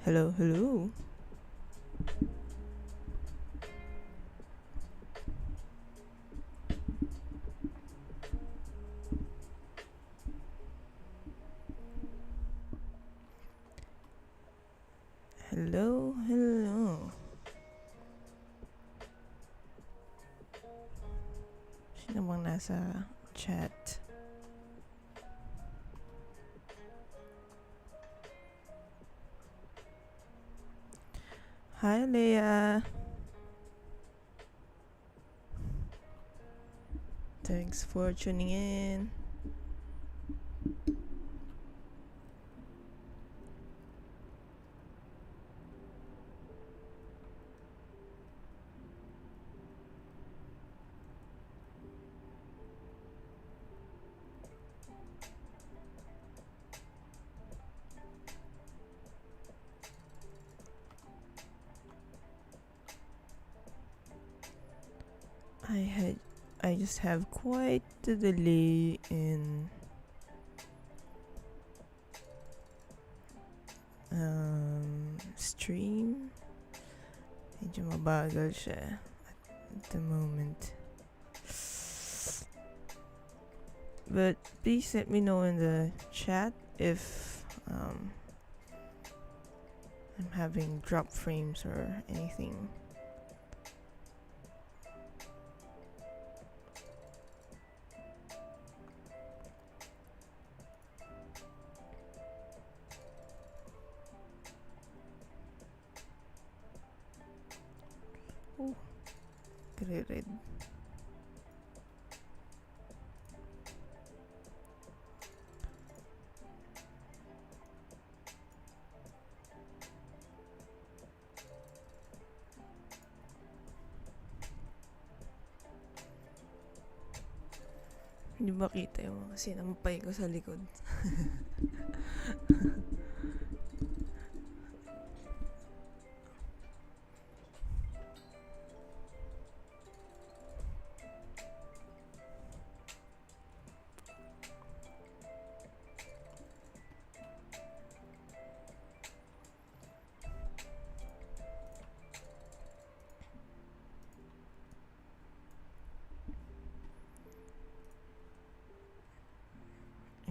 Hello, hello. Hello, hello. Sino bang nasa chat? Hi, Leah. Thanks for tuning in. I just have quite the delay in stream. Medyo mabagal siya at the moment. But please let me know in the chat if I'm having drop frames or anything. Oh, red. Hindi ba kita yung mga sinampay ko sa likod?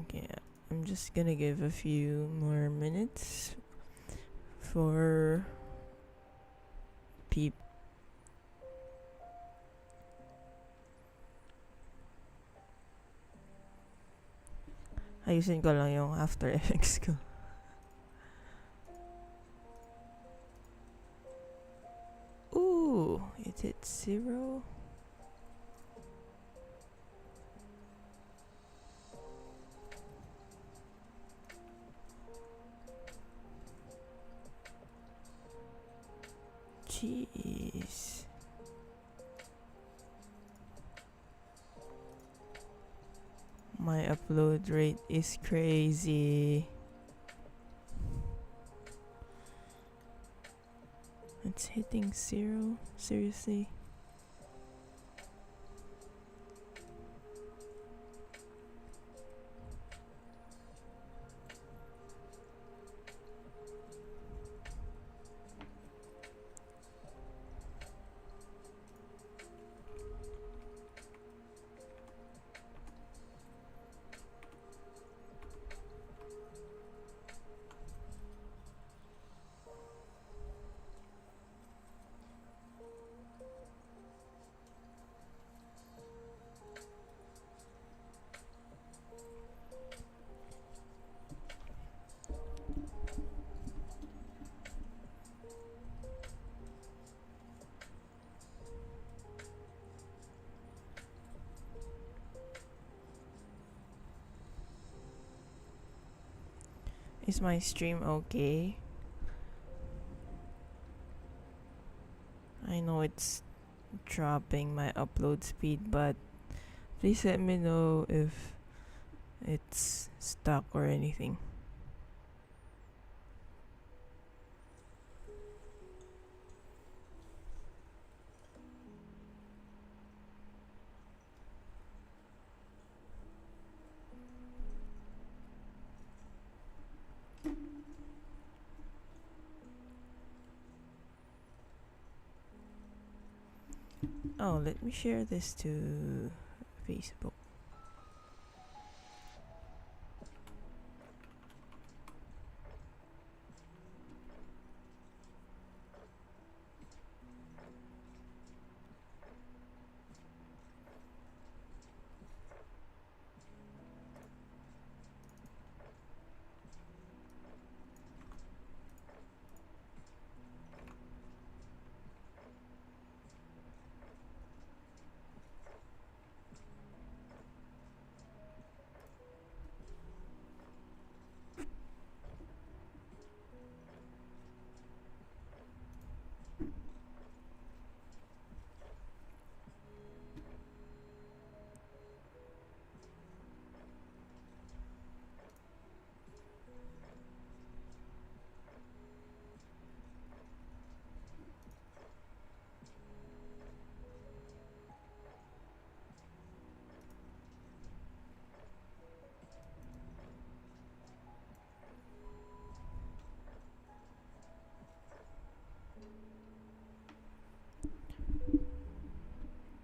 Okay, I'm just gonna give a few more minutes for people. Ayusin ko lang yung After Effects ko. Ooh, it hit 0. Jeez. My upload rate is crazy. It's hitting 0? Seriously? Is my stream okay? I know it's dropping my upload speed, but please let me know if it's stuck or anything. Oh, let me share this to Facebook.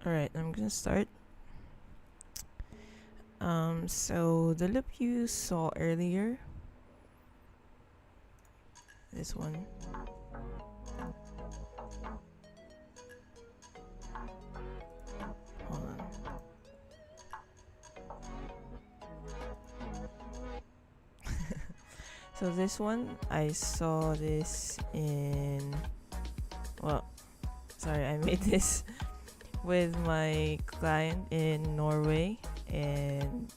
Alright, I'm gonna start. So the loop you saw earlier, this one. Hold on. So this one, I saw this in. Well, sorry, I made this with my client in Norway, and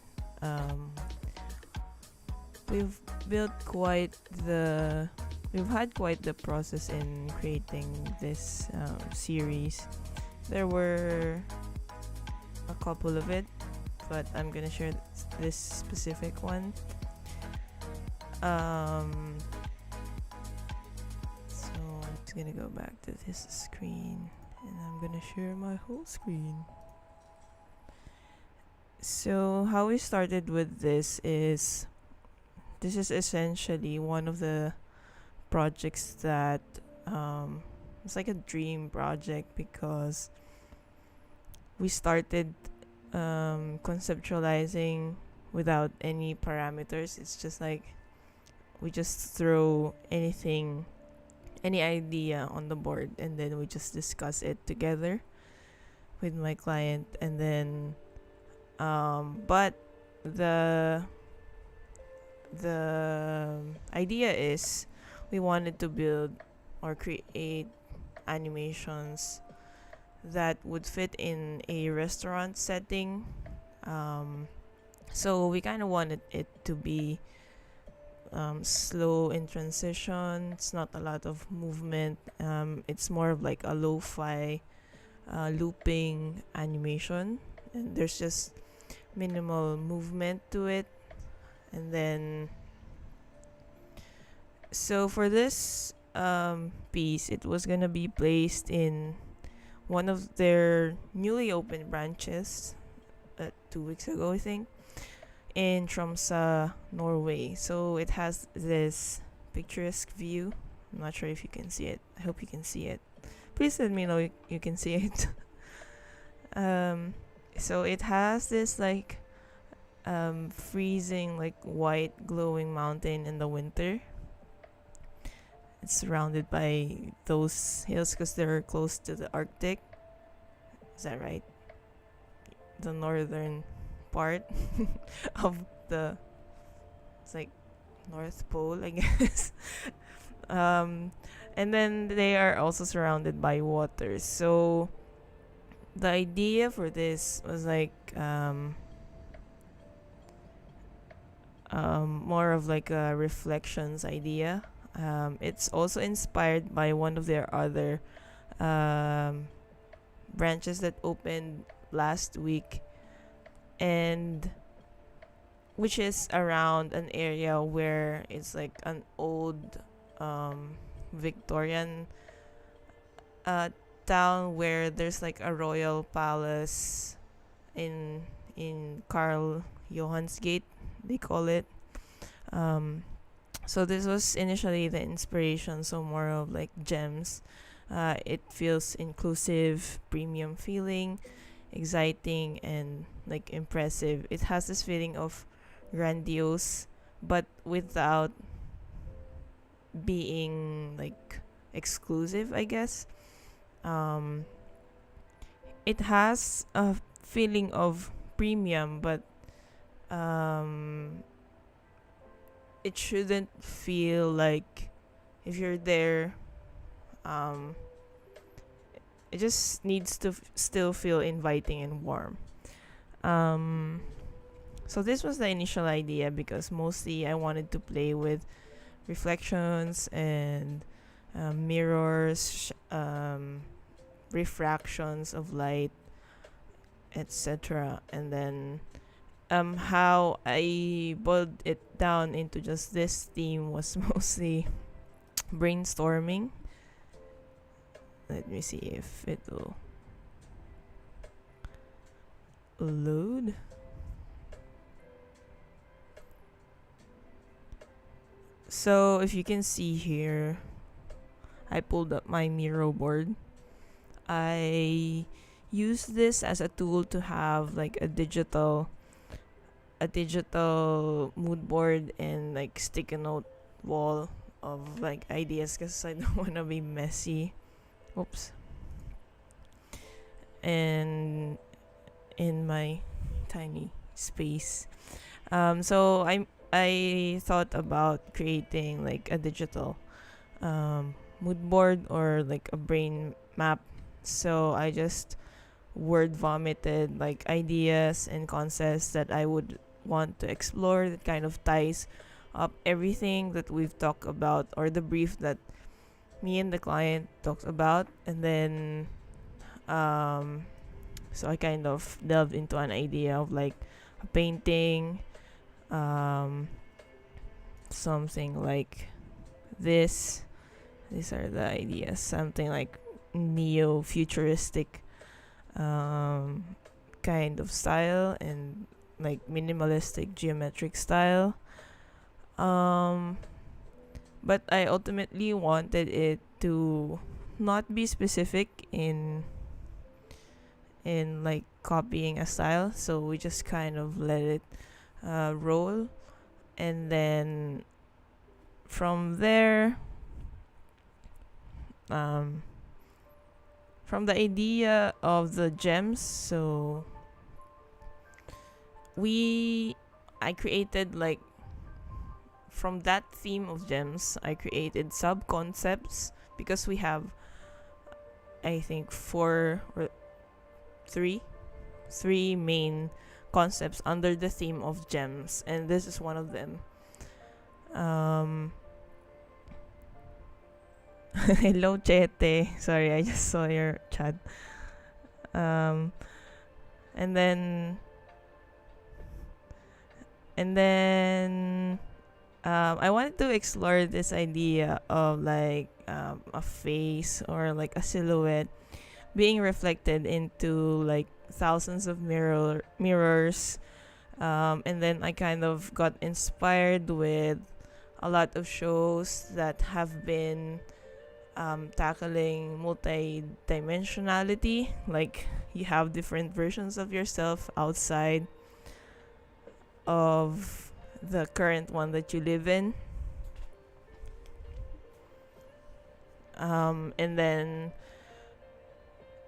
um, we've built quite the. We've had quite the process in creating this series. There were a couple of it, but I'm gonna share this specific one. So I'm just gonna go back to this screen, and I'm gonna share my whole screen. So how we started with this is essentially one of the projects that it's like a dream project, because we started conceptualizing without any parameters. It's just like we just throw any idea on the board, and then we just discuss it together with my client. And then but the idea is we wanted to build or create animations that would fit in a restaurant setting. So we kind of wanted it to be slow in transition. It's not a lot of movement. It's more of like a lo-fi looping animation, and there's just minimal movement to it. And then so for this piece, it was gonna be placed in one of their newly opened branches 2 weeks ago, I think, in Tromsø, Norway. So it has this picturesque view. I'm not sure if you can see it. I hope you can see it. Please let me know you can see it. So it has this like freezing, like white glowing mountain in the winter. It's surrounded by those hills because they're close to the Arctic. Is that right? The northern part of the, it's like North Pole, I guess. And then they are also surrounded by water. So the idea for this was like more of like a reflections idea. It's also inspired by one of their other branches that opened last week, and which is around an area where it's like an old Victorian town, where there's like a royal palace in Karl Johan's Gate, they call it. So this was initially the inspiration, so more of like gems It feels inclusive, premium feeling, exciting, and like impressive. It has this feeling of grandiose, but without being like exclusive, I guess. Um, it has a feeling of premium, but um, it shouldn't feel like if you're there, um, it just needs to still feel inviting and warm. Um, so this was the initial idea because mostly I wanted to play with reflections and mirrors, refractions of light, etc. And then how I boiled it down into just this theme was mostly brainstorming. Let me see if it'll load. So if you can see here, I pulled up my Miro board. I use this as a tool to have like a digital mood board and like stick a note wall of like ideas because I don't want to be messy. Oops. And in my tiny space. So I thought about creating like a digital mood board or like a brain map. So I just word vomited like ideas and concepts that I would want to explore that kind of ties up everything that we've talked about or the brief that me and the client talks about. And then so I kind of delved into an idea of like a painting, um something like this. These are the ideas, something like neo futuristic kind of style and like minimalistic geometric style. Um, but I ultimately wanted it to not be specific in like copying a style, so we just kind of let it roll, and then from there, um, from the idea of the gems, so we I created like from that theme of gems, I created sub concepts because we have I think four or three main concepts under the theme of gems, and this is one of them. Um, Hello, Chete. Sorry, I just saw your chat. Um, and then and then I wanted to explore this idea of like a face or like a silhouette being reflected into like thousands of mirrors. And then I kind of got inspired with a lot of shows that have been tackling multi-dimensionality, like you have different versions of yourself outside of the current one that you live in. And then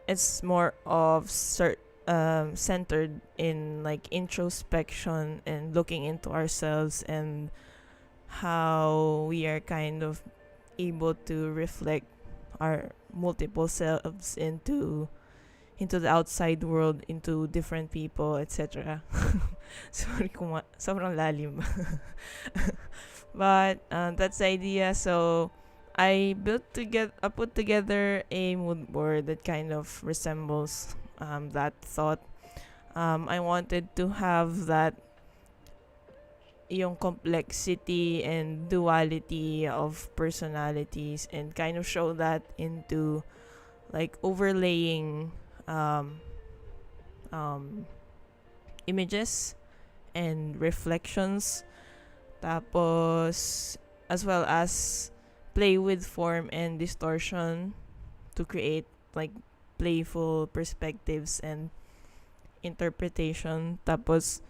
it's more of centered in like introspection and looking into ourselves and how we are kind of able to reflect our multiple selves into the outside world, into different people, etc. Sorry kung sobrang lalim. But that's the idea. So I put together a mood board that kind of resembles that thought. I wanted to have that yung complexity and duality of personalities and kind of show that into like overlaying um, um, images and reflections, tapos as well as play with form and distortion to create like playful perspectives and interpretation. Tapos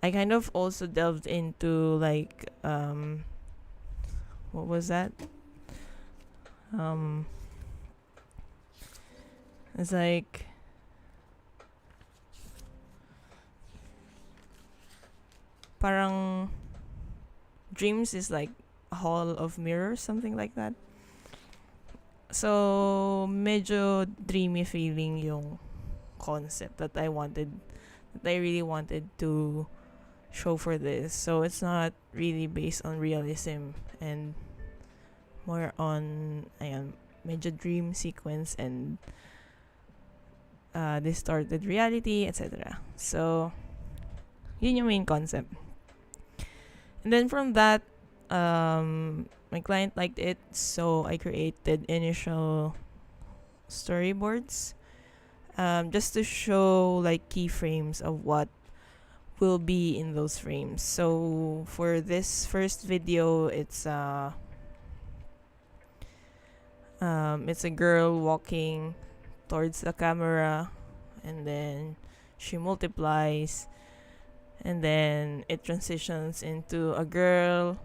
I kind of also delved into like what was that? Um it's like parang dreams is like a hall of mirrors, something like that. So medyo dreamy feeling yung concept that I really wanted to show for this. So it's not really based on realism and more on medyo dream sequence and distorted reality, etc. So yun yung main concept. And then from that, my client liked it, so I created initial storyboards, just to show like keyframes of what will be in those frames. So for this first video, it's a girl walking towards the camera, and then she multiplies, and then it transitions into a girl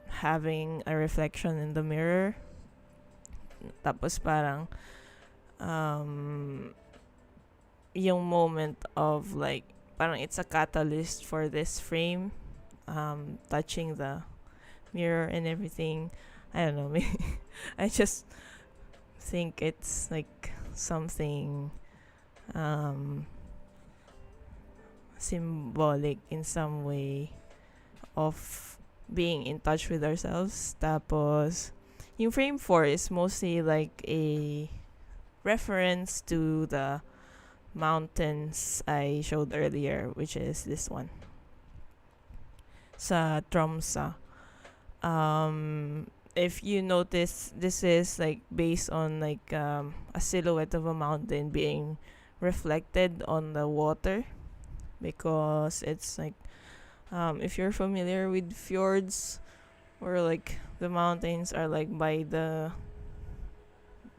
having a reflection in the mirror. Tapos parang yung moment of like parang it's a catalyst for this frame touching the mirror and everything. I don't know, I just think it's like something symbolic in some way of being in touch with ourselves. Tapos yung frame 4 is mostly like a reference to the mountains I showed earlier, which is this one sa Tromsø. If you notice, this is like based on like a silhouette of a mountain being reflected on the water, because it's like if you're familiar with fjords, or like the mountains are like by the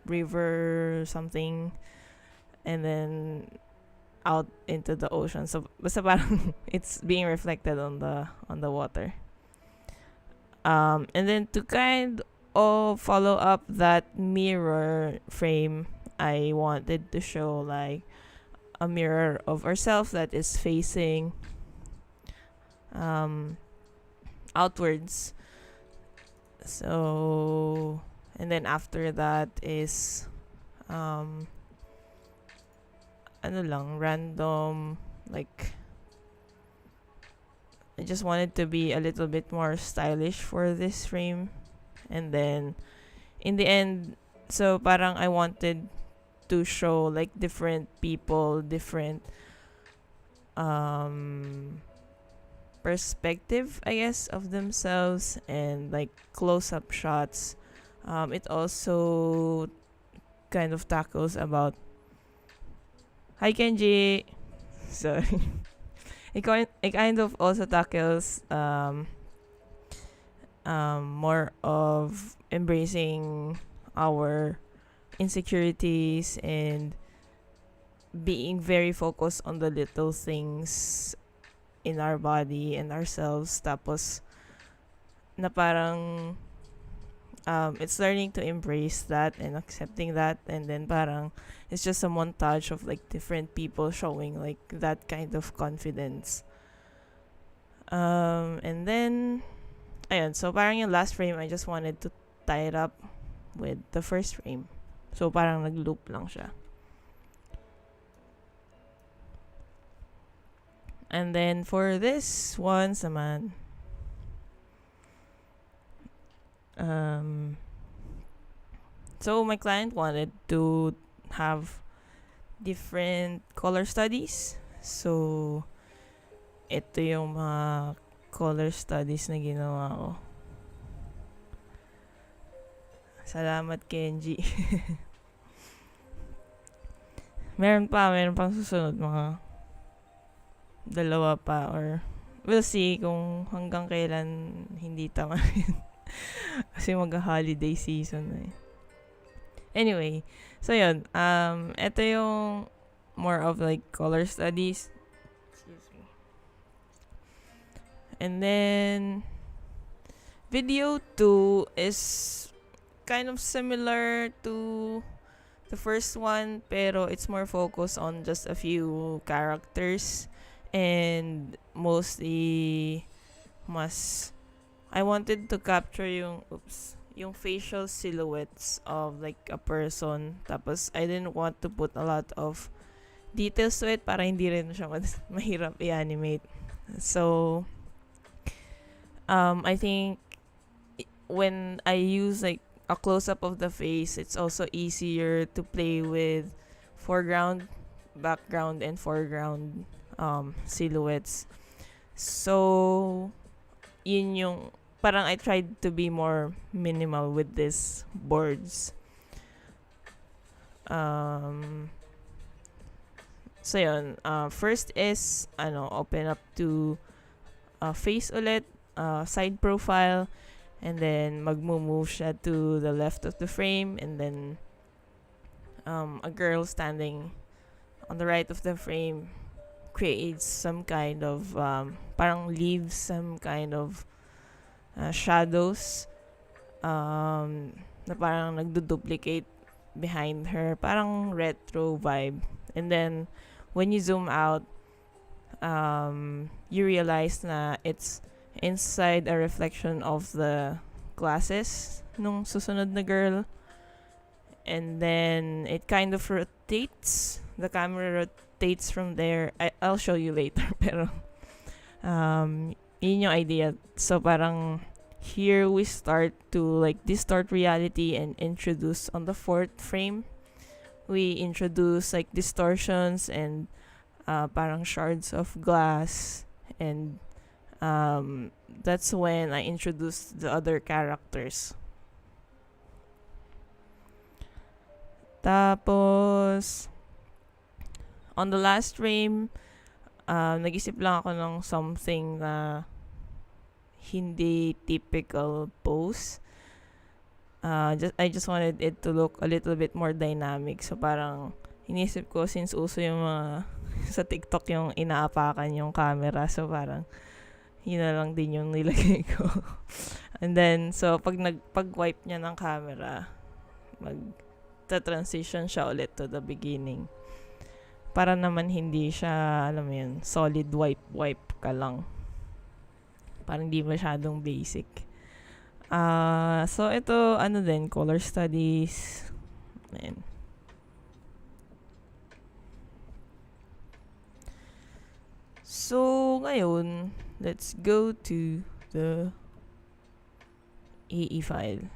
river or something, and then out into the ocean. So basta parang it's being reflected on the water. And then to kind of follow up that mirror frame, I wanted to show like a mirror of ourselves that is facing outwards. So, and then after that is random, like I just wanted to be a little bit more stylish for this frame. And then in the end, so parang I wanted to show like different people, different perspective, I guess, of themselves, and like close-up shots. It also kind of tackles about hi Kenji. Sorry. It kind of also tackles more of embracing our insecurities and being very focused on the little things in our body and ourselves. Tapos na parang it's learning to embrace that and accepting that, and then parang it's just a montage of like different people showing like that kind of confidence. And then ayun, so parang yung last frame I just wanted to tie it up with the first frame. So parang nag-loop lang siya. And then for this one naman, so my client wanted to have different color studies. So ito yung mga color studies na ginawa ko. Salamat, Kenji. meron pang susunod, mga dalawa pa, or we'll see kung hanggang kailan hindi tama. Kasi mag-holiday season na eh. Anyway, so yun. Ito yung more of like color studies. Excuse me. And then video 2 is kind of similar to the first one, pero it's more focused on just a few characters and mostly mas I wanted to capture yung facial silhouettes of like a person. Tapos I didn't want to put a lot of details to it para hindi rin siya mahirap i-animate. So I think when I use like a close-up of the face, it's also easier to play with foreground, background, and foreground silhouettes. So, yun yung, parang I tried to be more minimal with these boards. So yun, first is, open up to face ulit, side profile, and then magmo-move siya to the left of the frame, and then a girl standing on the right of the frame creates some kind of parang leaves some kind of shadows na parang nagdo-duplicate behind her, parang retro vibe. And then when you zoom out, you realize na it's inside a reflection of the glasses nung susunod na girl. And then it kind of rotates. The camera rotates from there. I'll show you later. Pero yun yung idea. So parang here we start to like distort reality and introduce on the fourth frame. We introduce like distortions and parang shards of glass, and that's when I introduced the other characters. Tapos, on the last frame, nag-isip lang ako ng something na hindi typical pose. I just wanted it to look a little bit more dynamic. So parang inisip ko, since uso yung mga sa TikTok yung inaapakan yung camera, so parang yun na lang din yung nilagay ko. And then, so pag-wipe niya ng camera, transition siya ulit to the beginning. Para naman hindi siya, alam mo yun, solid wipe ka lang. Parang hindi masyadong basic. So ito, din, color studies. Ayan. So, ngayon, let's go to the AE file.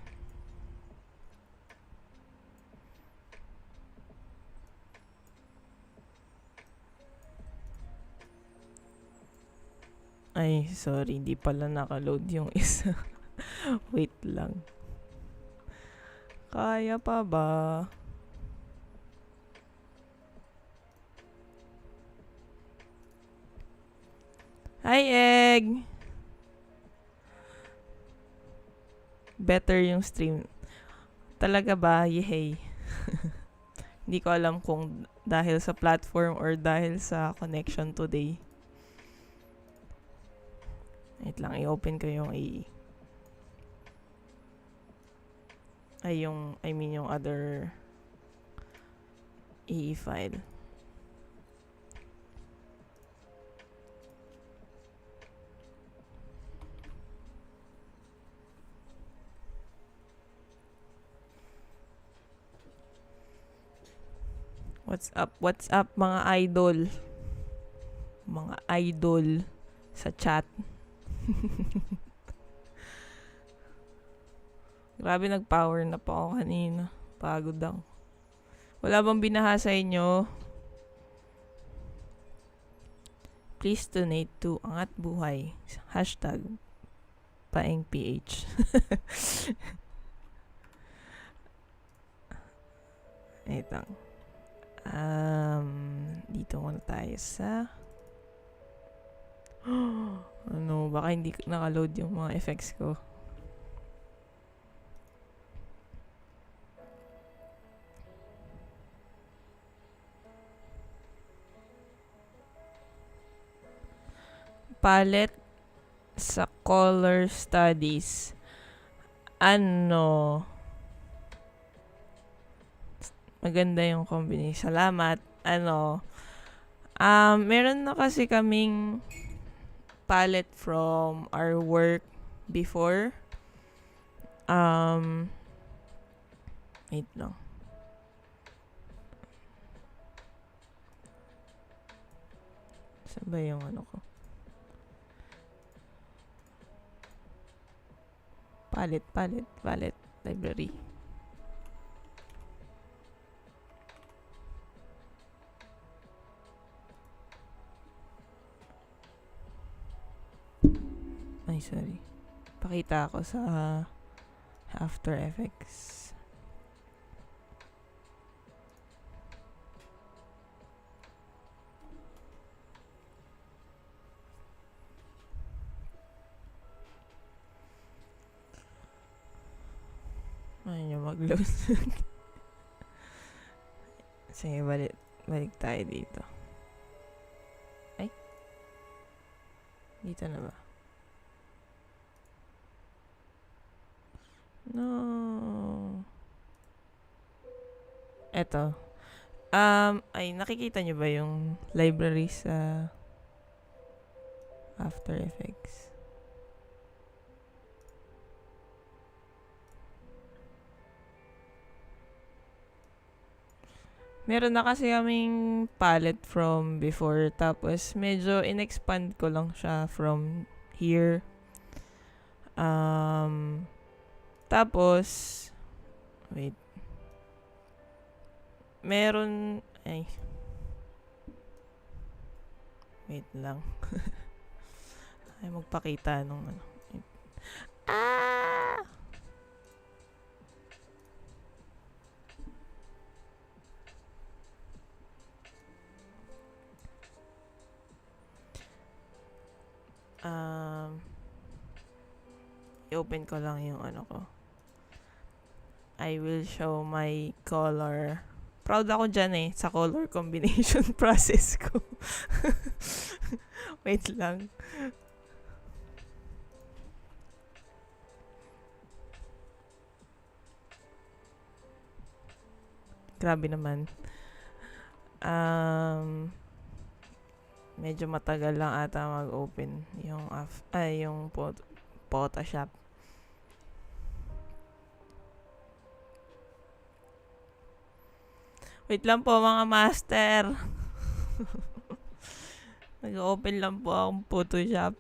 Ay, sorry, hindi pala nakaload yung isa. Wait lang. Kaya pa ba? Hi, Egg! Better yung stream. Talaga ba? Yehey. Hindi ko alam kung dahil sa platform or dahil sa connection today. Wait lang, i-open ko yung yung other AE file. What's up mga idol? Mga idol sa chat. Grabe, nag-power na pa ako kanina. Pagod ako. Wala bang binaha sa inyo? Please donate to Angat Buhay. #PaengPH. Wait lang. Dito muna tayo sa baka hindi nakaload yung mga effects ko. palette sa color studies. Ano, maganda yung combination. Salamat. Meron na kasi kaming palette from our work before. Wait lang. Saan ba yung ko? Palette, library. Ay, sorry. Pakita ako sa After Effects. Ayun yung mag-load. Sige, balik tayo dito. Ay. Dito na ba? No. Eto. Ay, nakikita nyo ba yung library sa After Effects? Meron na kasi kaming palette from before. Tapos, medyo in-expand ko lang siya from here. Tapos, wait. Meron, ay. Wait lang. Ay, magpakita nung ano. Ah! I-open ko lang yung ko. I will show my color. Proud ako dyan sa color combination process ko. Wait lang. Grabe naman. Medyo matagal lang ata mag-open yung yung Photoshop. Wait lang po mga master. Nag-open lang po akong Photoshop.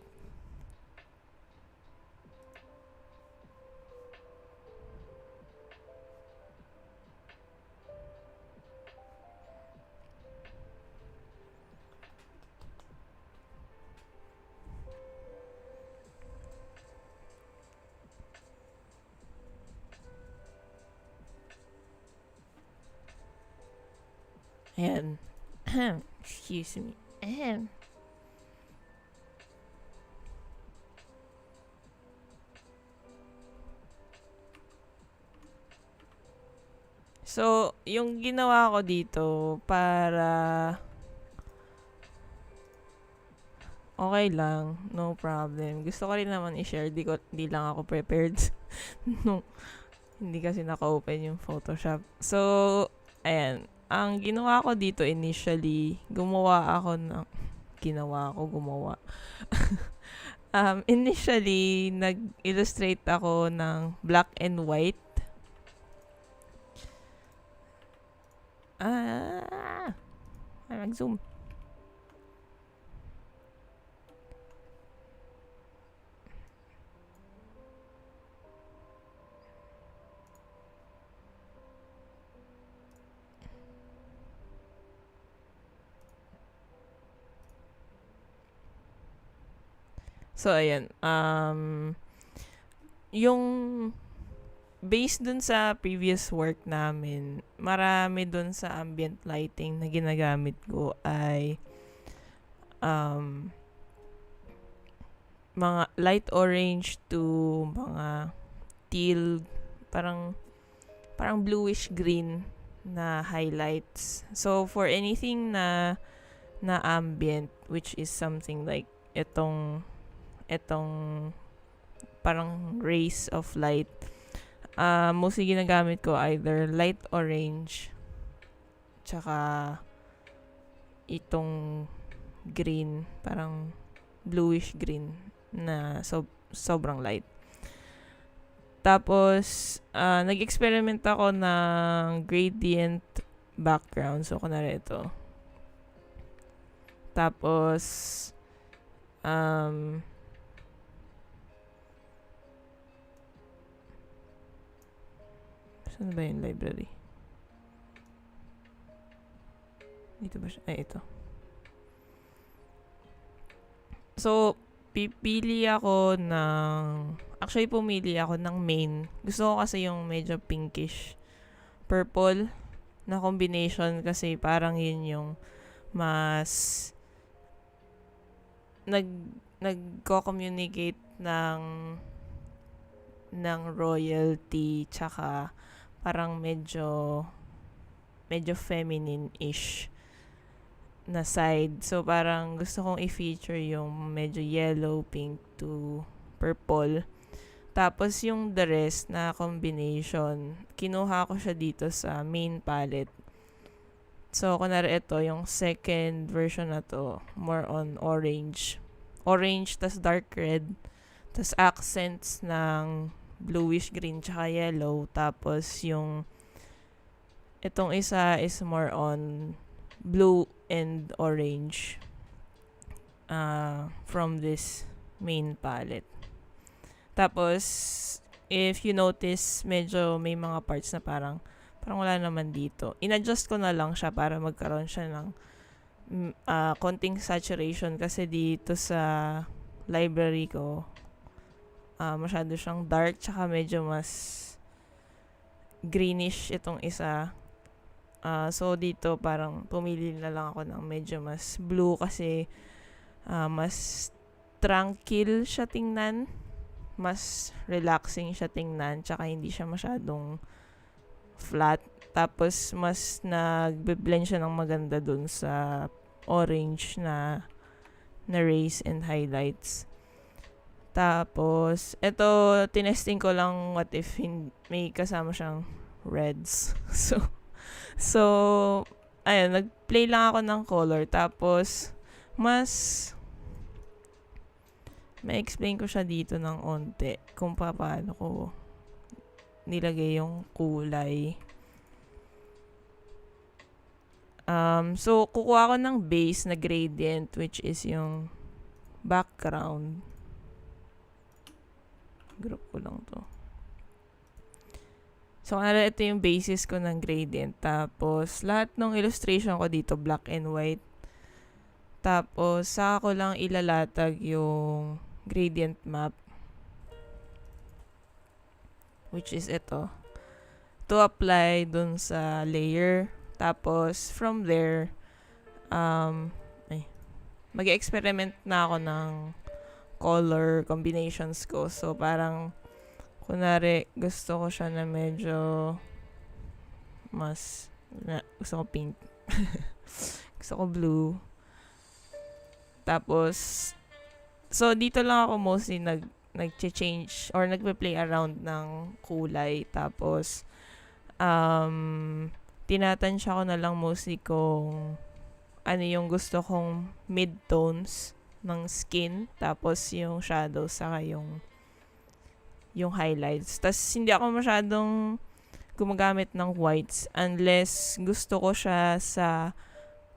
Ayan. Excuse me. So, yung ginawa ko dito para okay lang, no problem. Gusto ko rin naman i-share, di lang ako prepared. No, hindi kasi naka-open yung Photoshop. So, ayan. Ang ginawa ko dito initially, initially, nag-illustrate ako ng black and white. Mag-zoom. So, ayan. Yung based dun sa previous work namin, marami dun sa ambient lighting na ginagamit ko ay mga light orange to mga teal, parang bluish green na highlights. So, for anything na ambient, which is something like itong parang rays of light. Mostly ginagamit ko either light orange tsaka itong green, parang bluish green na sobrang light. Tapos, nag-experiment ako ng gradient background. So, kunwari ito. Tapos, saan ba yung library? Dito ba siya? Ay, ito. So, pumili ako ng main. Gusto ko kasi yung medyo pinkish purple na combination kasi parang yun yung mas nagko-communicate ng royalty tsaka parang medyo feminine-ish na side. So, parang gusto kong i-feature yung medyo yellow, pink to purple. Tapos, yung the rest na combination, kinuha ko siya dito sa main palette. So, kunwari ito, yung second version na to, more on orange. Orange, tas dark red. Tas accents ng bluish green tsaka yellow. Tapos, yung itong isa is more on blue and orange from this main palette. Tapos, if you notice, medyo may mga parts na parang wala naman dito. In-adjust ko na lang siya para magkaroon siya ng konting saturation kasi dito sa library ko, masyado siyang dark tsaka medyo mas greenish itong isa. So, dito parang pumili na lang ako ng medyo mas blue kasi mas tranquil siya tingnan. Mas relaxing siya tingnan. Tsaka hindi siya masyadong flat. Tapos, mas nagbe-blend siya ng maganda dun sa orange na rays and highlights. Tapos, ito, tinesting ko lang what if may kasama siyang reds. So, ayun, nag-play lang ako ng color. Tapos, may explain ko siya dito ng onte kung paano ko nilagay yung kulay. So, kukuha ko ng base na gradient which is yung background. Group ko lang to. So, ito yung basis ko ng gradient. Tapos, lahat ng illustration ko dito, black and white. Tapos, saka ko lang ilalatag yung gradient map. Which is ito. To apply dun sa layer. Tapos, from there, mag-experiment na ako ng color combinations ko. So, parang kunwari, gusto ko siya na medyo gusto ko pink. Gusto ko blue. Tapos, so dito lang ako mostly nag-change or nagpe-play around ng kulay. Tapos, tinatansya ko na lang mostly kung ano yung gusto kong mid-tones ng skin. Tapos, yung shadows, saka yung highlights. Tas hindi ako masyadong gumagamit ng whites unless gusto ko siya sa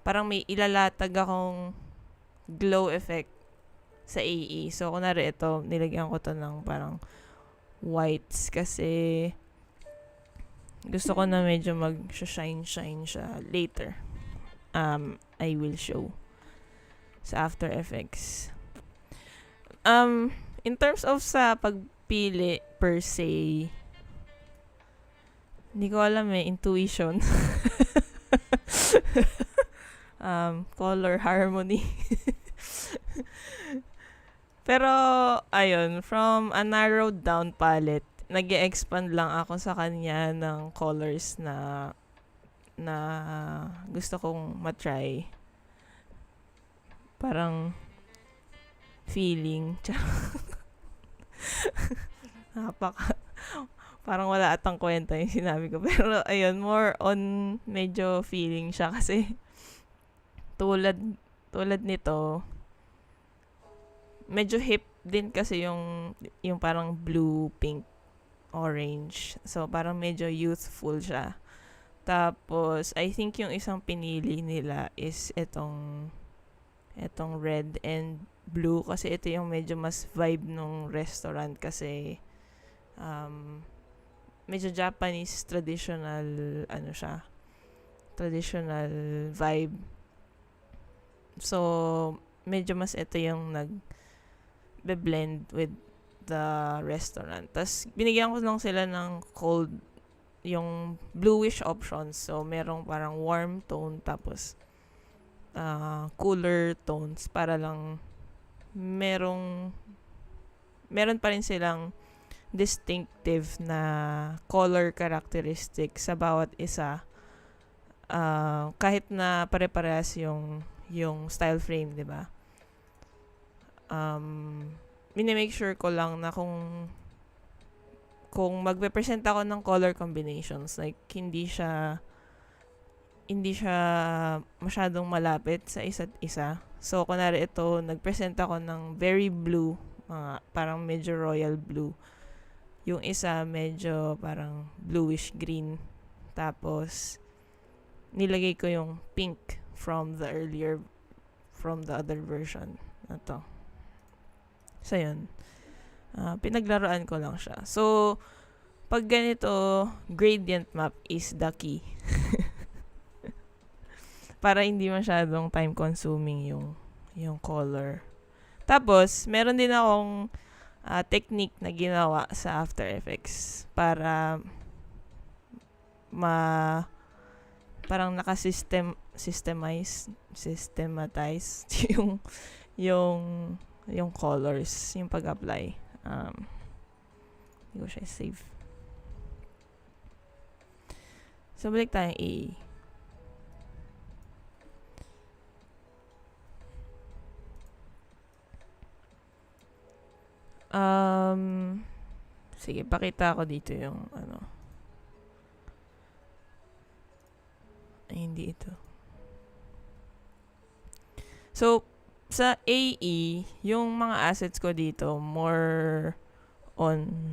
parang may ilalatag akong glow effect sa AE. So, kunwari ito, nilagyan ko to ng parang whites kasi gusto ko na medyo mag-shine siya later. I will show sa After Effects. In terms of sa pagpili per se, hindi ko alam intuition. Color harmony. Pero, ayun, from a narrowed down palette, nag-e-expand lang ako sa kanya ng colors na gusto kong matry. Parang, feeling. Napaka parang wala atang kwenta yung sinabi ko. Pero ayun, more on medyo feeling siya kasi tulad tulad nito, medyo hip din kasi yung parang blue, pink, orange. So parang medyo youthful siya. Tapos I think yung isang pinili nila is etong red and blue kasi ito yung medyo mas vibe nung restaurant kasi medyo Japanese traditional traditional vibe. So medyo mas ito yung nag-blend with the restaurant. Tapos binigyan ko lang sila ng cold, yung bluish options. So merong parang warm tone tapos cooler tones para lang meron pa rin silang distinctive na color characteristic sa bawat isa, kahit na pare-parehas yung style frame, 'di ba? Mini-make sure ko lang na kung magpe-present ako ng color combinations, like hindi siya masyadong malapit sa isa't isa. So, kunwari ito, nag-present ako ng very blue, mga parang medyo royal blue. Yung isa, medyo parang bluish green. Tapos, nilagay ko yung pink from the other version. Ito. So, yun. Pinaglaruan ko lang siya. So, pag ganito, gradient map is the key. Para hindi masyadong time consuming yung color. Tapos, meron din akong technique na ginawa sa After Effects para parang systematize yung colors, yung pag-apply. Hindi ko siya save. So, balik tayong A. Sige, pakita ko dito yung ay, hindi ito. So, sa AE, yung mga assets ko dito, more on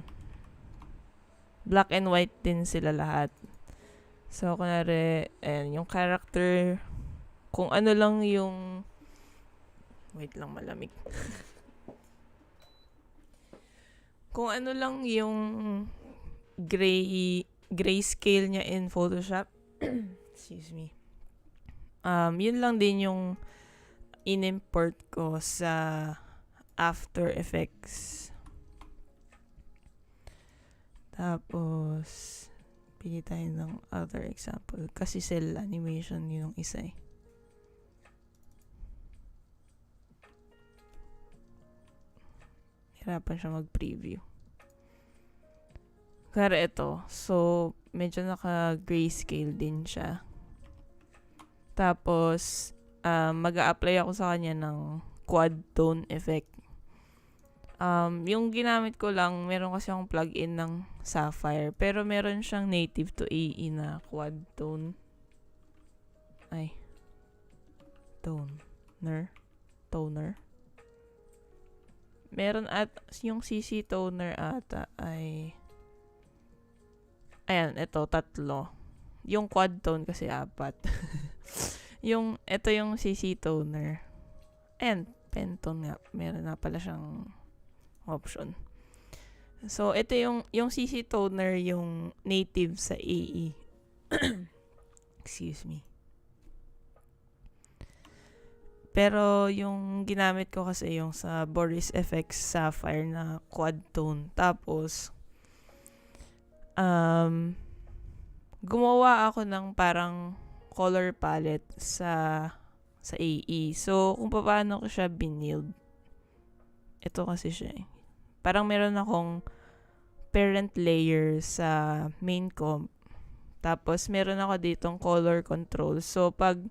black and white din sila lahat. So, kunwari, yung character, kung ano lang yung wait lang, malamig. Kung ano lang yung grayscale niya in Photoshop, excuse me, yun lang din yung in-import ko sa After Effects. Tapos, pili tayo ng other example. Kasi cell animation yung isa eh. Hirapan siya mag-preview. Kaya ito. So, medyo naka-grayscale din siya. Tapos, mag-a-apply ako sa kanya ng quad tone effect. Yung ginamit ko lang, meron kasi akong plug-in ng Sapphire. Pero meron siyang native to AE na quad tone. Ay. Toner. Meron at yung CC toner ata ay ayan, ito, 3. Yung quad tone kasi 4. Ito yung CC toner. And Pentone nga. Meron na pala siyang option. So, ito yung CC toner, yung native sa AE. Excuse me. Pero yung ginamit ko kasi yung sa Boris FX Sapphire na quad tone. Tapos, gumawa ako ng parang color palette sa AE. So, kung paano ko siya binild, ito kasi siya eh. Parang meron akong parent layer sa main comp. Tapos, meron ako ditong color control. So, pag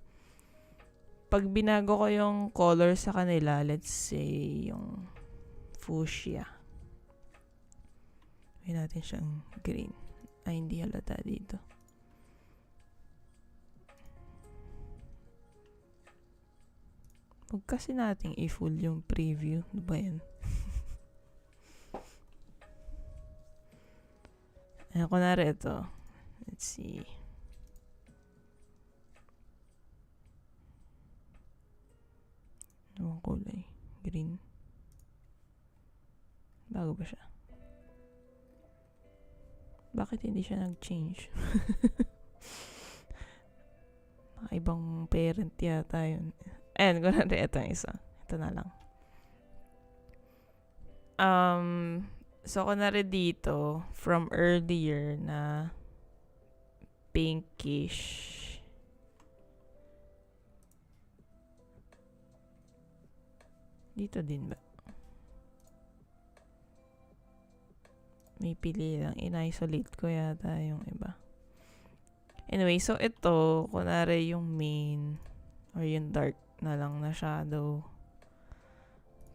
pag binago ko yung color sa kanila, let's say yung fuchsia. May natin siyang green. Ay, hindi halata dito. Huwag kasi nating i-full yung preview. Ano ba yan? Ayan, kunwari ito. Let's see. Anong kulay? Green. Bago ba siya? Bakit hindi siya nag-change? Ibang parent yata yun. Ayan, kunwari ito yung isa. Ito na lang. So, kunwari dito, from earlier na pinkish. Dito din ba? May pili lang. In-isolate ko yata yung iba. Anyway, so ito, kunwari yung main or yung dark na lang na shadow.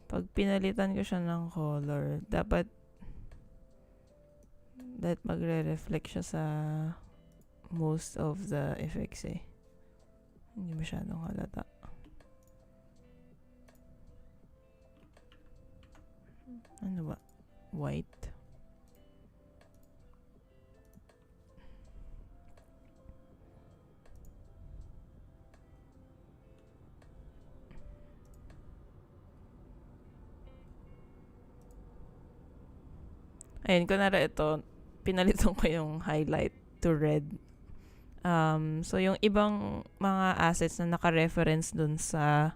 Pag pinalitan ko siya ng color, dapat magre-reflect siya sa most of the effects eh. Hindi masyadong halata. Ano ba? White. Ayun, kunwari ito, pinalitan ko yung highlight to red. So, yung ibang mga assets na naka-reference dun sa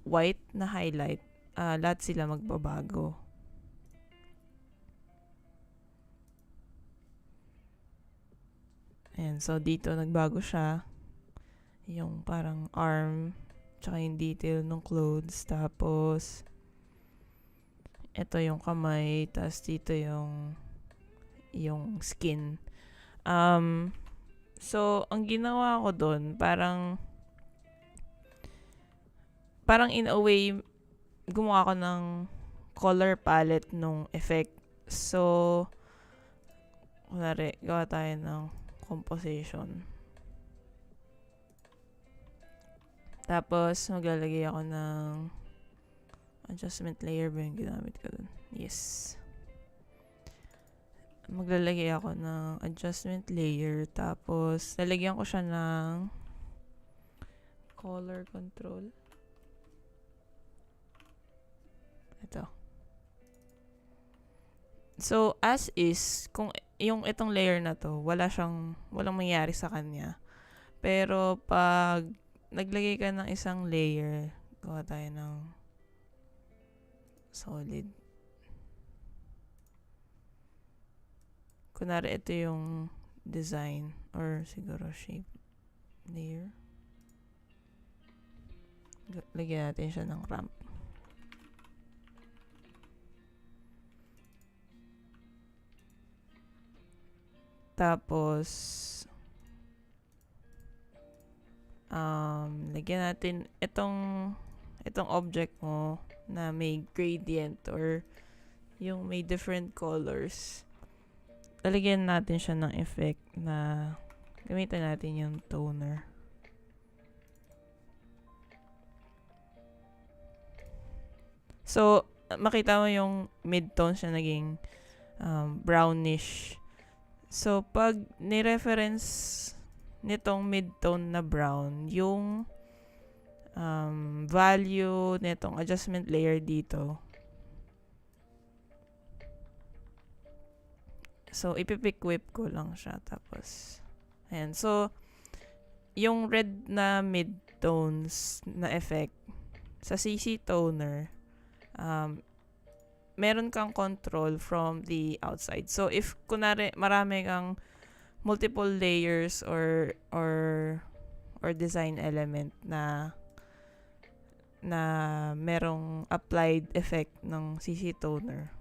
white na highlight, lahat sila magbabago. Ayan, so dito nagbago siya. Yung parang arm, tsaka yung detail ng clothes, tapos ito yung kamay, tapos dito yung skin. So, ang ginawa ko doon, parang in a way, gumawa ko ng color palette nung effect. So, kunwari, gawa tayo ng composition. Tapos, maglalagay ako ng adjustment layer ba yung ginamit ko dun? Yes. Maglalagay ako ng adjustment layer. Tapos, lalagyan ko siya ng color control. Ito. So, as is, kung yung itong layer na to, walang mangyari sa kanya. Pero, pag naglagay ka ng isang layer, gawa tayo ng solid. Kunwari, ito yung design or siguro shape layer. Lagyan natin siya ng ramp. Tapos, lagyan natin itong object mo na may gradient or yung may different colors. Lalagyan natin siya ng effect na gamitin natin yung toner. So, makita mo yung mid-tone siya naging brownish. So, pag ni-reference nitong mid-tone na brown, yung value nitong adjustment layer dito. So, ipipick whip ko lang siya. Tapos, ayan. So, yung red na mid-tones na effect sa CC toner, meron kang control from the outside. So, if kunwari marami kang multiple layers or design element na merong applied effect ng CC toner,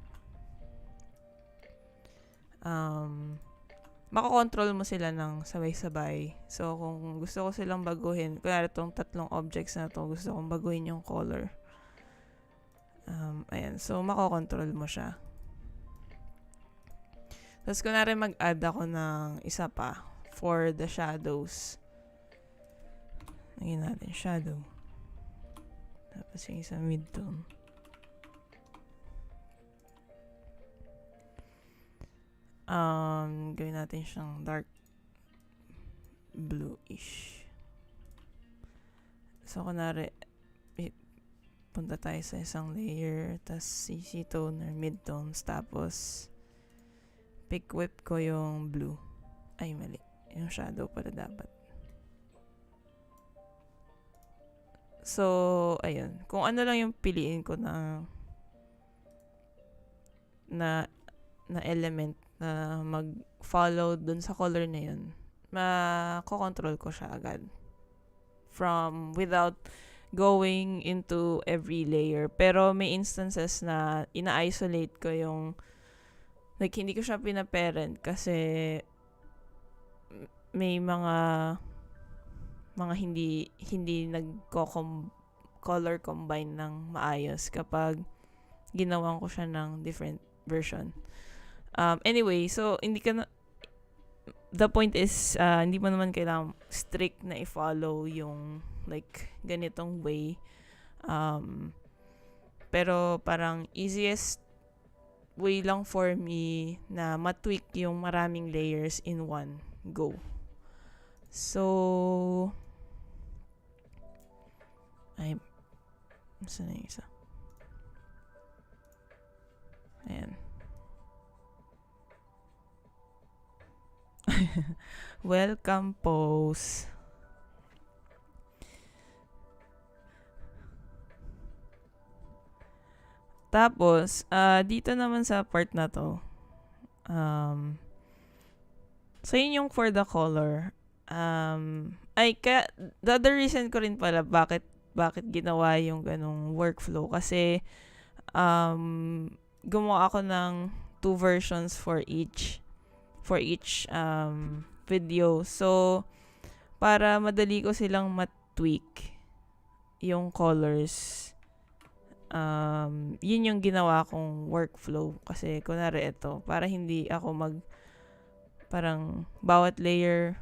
makokontrol mo sila ng sabay-sabay. So, kung gusto ko silang baguhin, kunwari itong tatlong objects na to, gusto kong baguhin yung color. Ayan. So, makokontrol mo siya. Tapos, kunwari mag-add ako ng isa pa for the shadows. Lagyan natin shadow. Tapos, yung isa mid-tone. Gawin natin siyang dark bluish. So, kunwari, punta tayo sa isang layer, tas CC tone or mid-tones, tapos pick whip ko yung blue. Ay, mali. Yung shadow pala dapat. So, ayun. Kung ano lang yung piliin ko na element na mag-follow dun sa color na yun, makokontrol ko siya agad. Without going into every layer. Pero may instances na ina-isolate ko yung, like, hindi ko siya pina-parent kasi may mga hindi nagko-color combine ng maayos kapag ginawan ko siya ng different version. Anyway, so the point is, hindi mo naman kailangan strict na i-follow yung like ganitong way. Pero parang easiest way lang for me na matweak yung maraming layers in one go. So, saan na yung isa? Ayan. Welcome pose. Tapos, dito naman sa part na to, so yun yung for the color. The other reason ko rin pala bakit ginawa yung ganong workflow kasi gumawa ako ng 2 versions for each video. So, para madali ko silang matweak yung colors, yun yung ginawa kong workflow. Kasi, kunwari ito, para hindi ako parang bawat layer,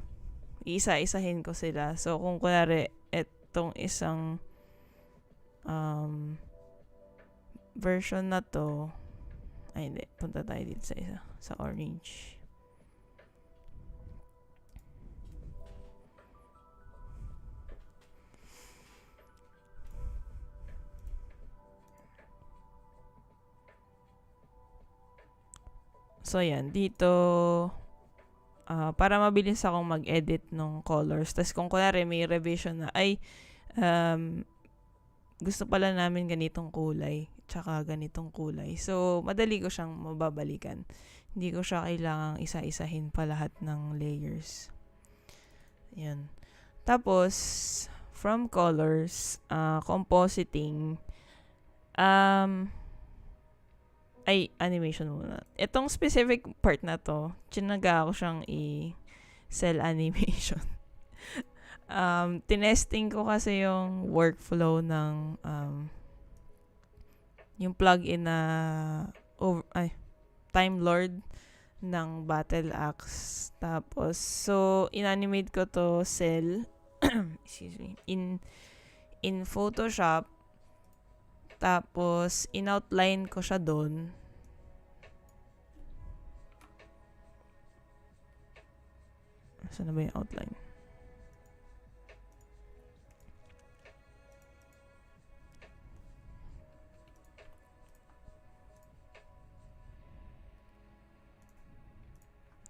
isa-isahin ko sila. So, kung kunwari, etong isang version na to, ay hindi, punta tayo dito sa isa, sa orange. So, yan. Dito, para mabilis akong mag-edit ng colors. Tapos, kung kunwari may revision na, gusto pala namin ganitong kulay, tsaka ganitong kulay. So, madali ko siyang mababalikan. Hindi ko siya kailangang isa-isahin pa lahat ng layers. Yan. Tapos, from colors, compositing, animation muna. Itong specific part na to, chinaga ako siyang i-cell animation. Tinesting ko kasi yung workflow ng yung plugin na Time Lord ng Battle Axe. Tapos, so, inanimate ko to cell excuse me, in Photoshop. Tapos, in-outline ko siya doon. Saan na ba yung outline?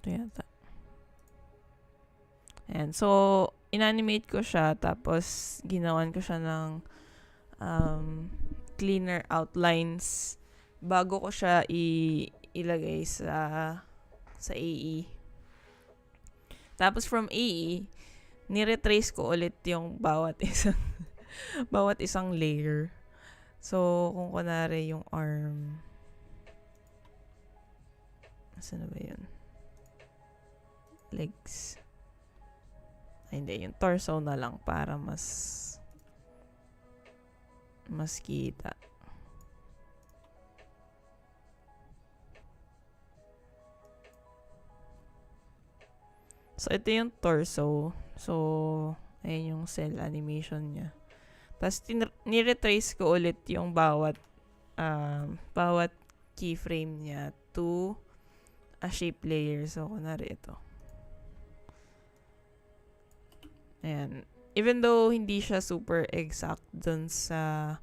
Ito yata. Ayan. So, inanimate ko siya. Tapos, ginawan ko siya ng cleaner outlines bago ko siya ilagay sa AE. Tapos from AE, niretrace ko ulit yung bawat isang layer. So, kung kunwari yung arm, saan na ba yun? legs. Ay, hindi, yung torso na lang para mas kita. So, ito yung torso. So, ayan yung cell animation niya. Tapos, niretrace ko ulit yung bawat keyframe niya to a shape layer. So, kunwari ito. Ayan. Even though hindi siya super exact dun sa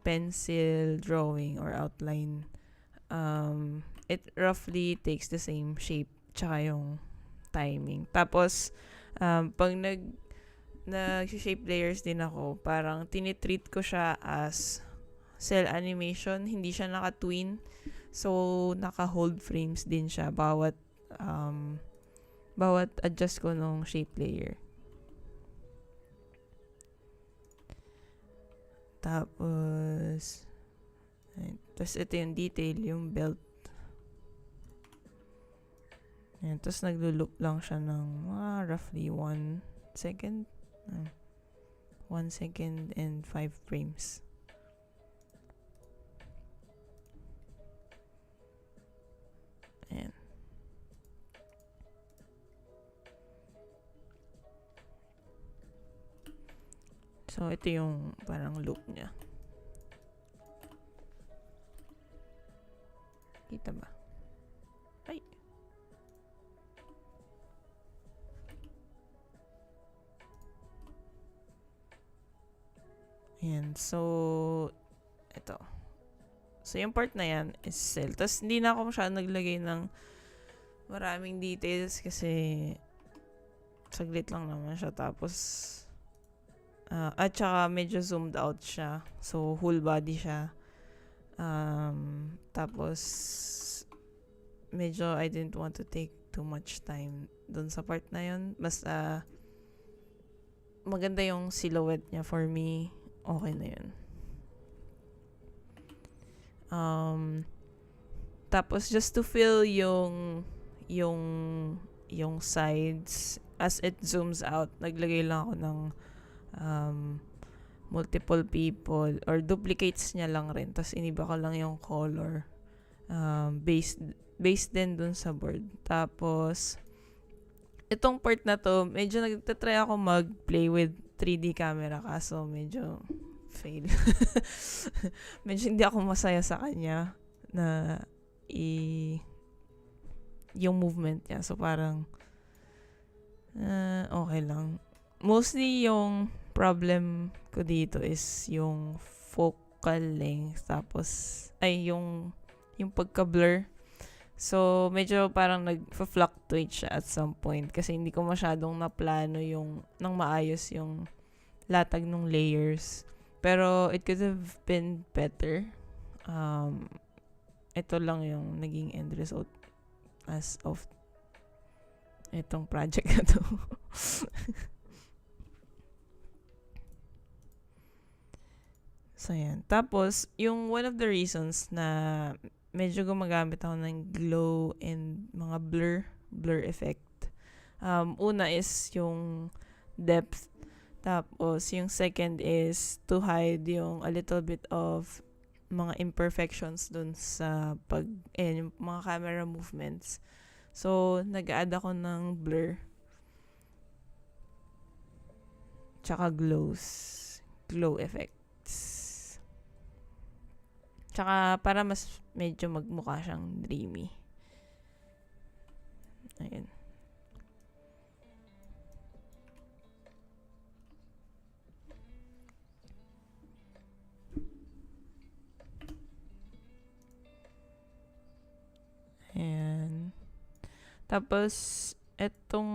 pencil drawing or outline, it roughly takes the same shape tsaka yung timing. Tapos, pag nag-shape layers din ako, parang tinitreat ko siya as cell animation. Hindi siya naka-twin. So, naka-hold frames din siya bawat adjust ko nung shape layer. Tapos ito yung detail, yung belt. Ayan, tapos naglo-loop lang siya ng roughly 1 second. 1 second and 5 frames. Ayan. So, ito yung parang loop niya. Kita ba? Ay! Ayan. So, ito. So, yung part na yan is cell. Tapos, hindi na ako masyadong naglagay ng maraming details kasi saglit lang naman siya. Tapos, at saka medyo zoomed out siya. So, whole body siya. Tapos, medyo I didn't want to take too much time dun sa part na yun. Basta, maganda yung silhouette niya for me. Okay na yun. Tapos, just to fill yung sides, as it zooms out, naglagay lang ako ng multiple people or duplicates niya lang rin. Tapos, iniba ko lang yung color based din dun sa board. Tapos, itong part na to, medyo nagtatry ako mag-play with 3D camera kaso medyo fail. Medyo hindi ako masaya sa kanya na yung movement niya. So, parang okay lang. Mostly, yung problem ko dito is yung focal length. Tapos, yung pagka-blur. So, medyo parang nag-fluctuate siya at some point kasi hindi ko masyadong naplano nang maayos yung latag ng layers. Pero, it could have been better. Ito lang yung naging end result as of itong project na to. So, yan. Tapos, yung one of the reasons na medyo gumagamit ako ng glow and mga blur effect. Una is yung depth. Tapos, yung second is to hide yung a little bit of mga imperfections dun sa yung mga camera movements. So, nag-add ako ng blur. Tsaka glow effects. Tsaka para mas medyo magmukha siyang dreamy. Ayun. Ayan. Tapos, etong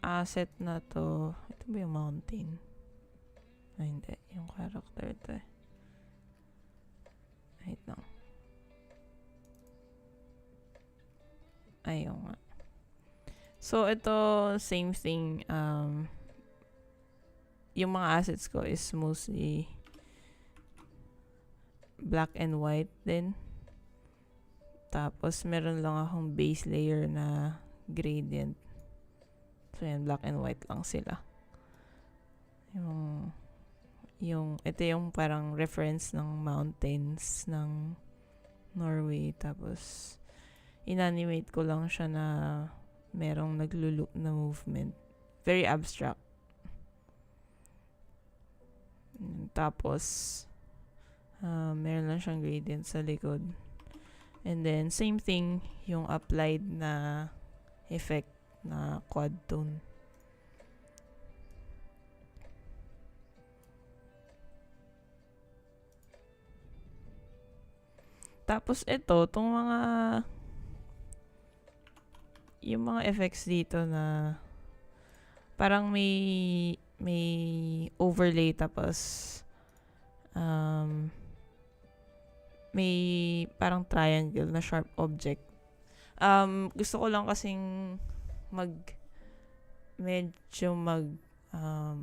asset na to, ito ba yung mountain? Ay, hindi. Yung character to eh. Wait lang. Ayun nga. So, ito, same thing. Yung mga assets ko is mostly black and white din. Tapos, meron lang akong base layer na gradient. So, yan, black and white lang sila. Ito yung parang reference ng mountains ng Norway. Tapos, inanimate ko lang siya na merong nagluloop na movement. Very abstract. Tapos, meron lang siyang gradient sa likod. And then, same thing, yung applied na effect na quad tone. Tapos ito, yung mga effects dito na parang may overlay tapos may parang triangle na sharp object. Gusto ko lang kasing medyo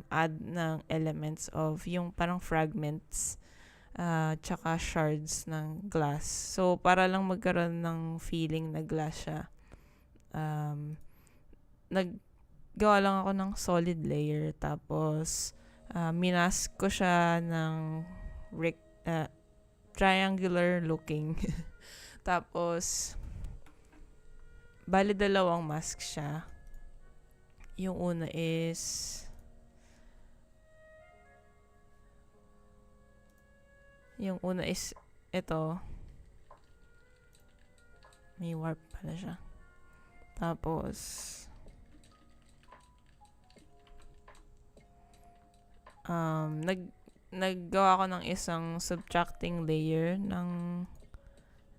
add ng elements of yung parang fragments tsaka shards ng glass. So, para lang magkaroon ng feeling na glass siya. Naggawa lang ako ng solid layer. Tapos, minask ko siya ng triangular looking. Tapos, bali dalawang mask siya. Yung una is ito. May warp pala siya. Tapos, naggawa ko ng isang subtracting layer ng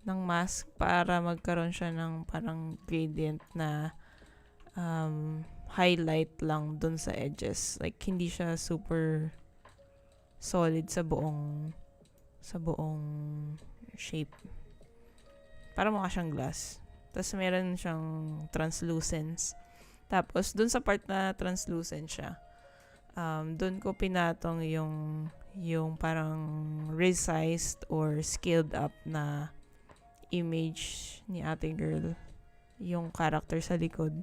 mask para magkaroon siya ng parang gradient na highlight lang dun sa edges. Like, hindi siya super solid sa buong shape. Para mukha siyang glass. Tapos meron siyang translucence. Tapos dun sa part na translucent siya, dun ko pinatong yung parang resized or scaled up na image ni ate girl. Yung character sa likod.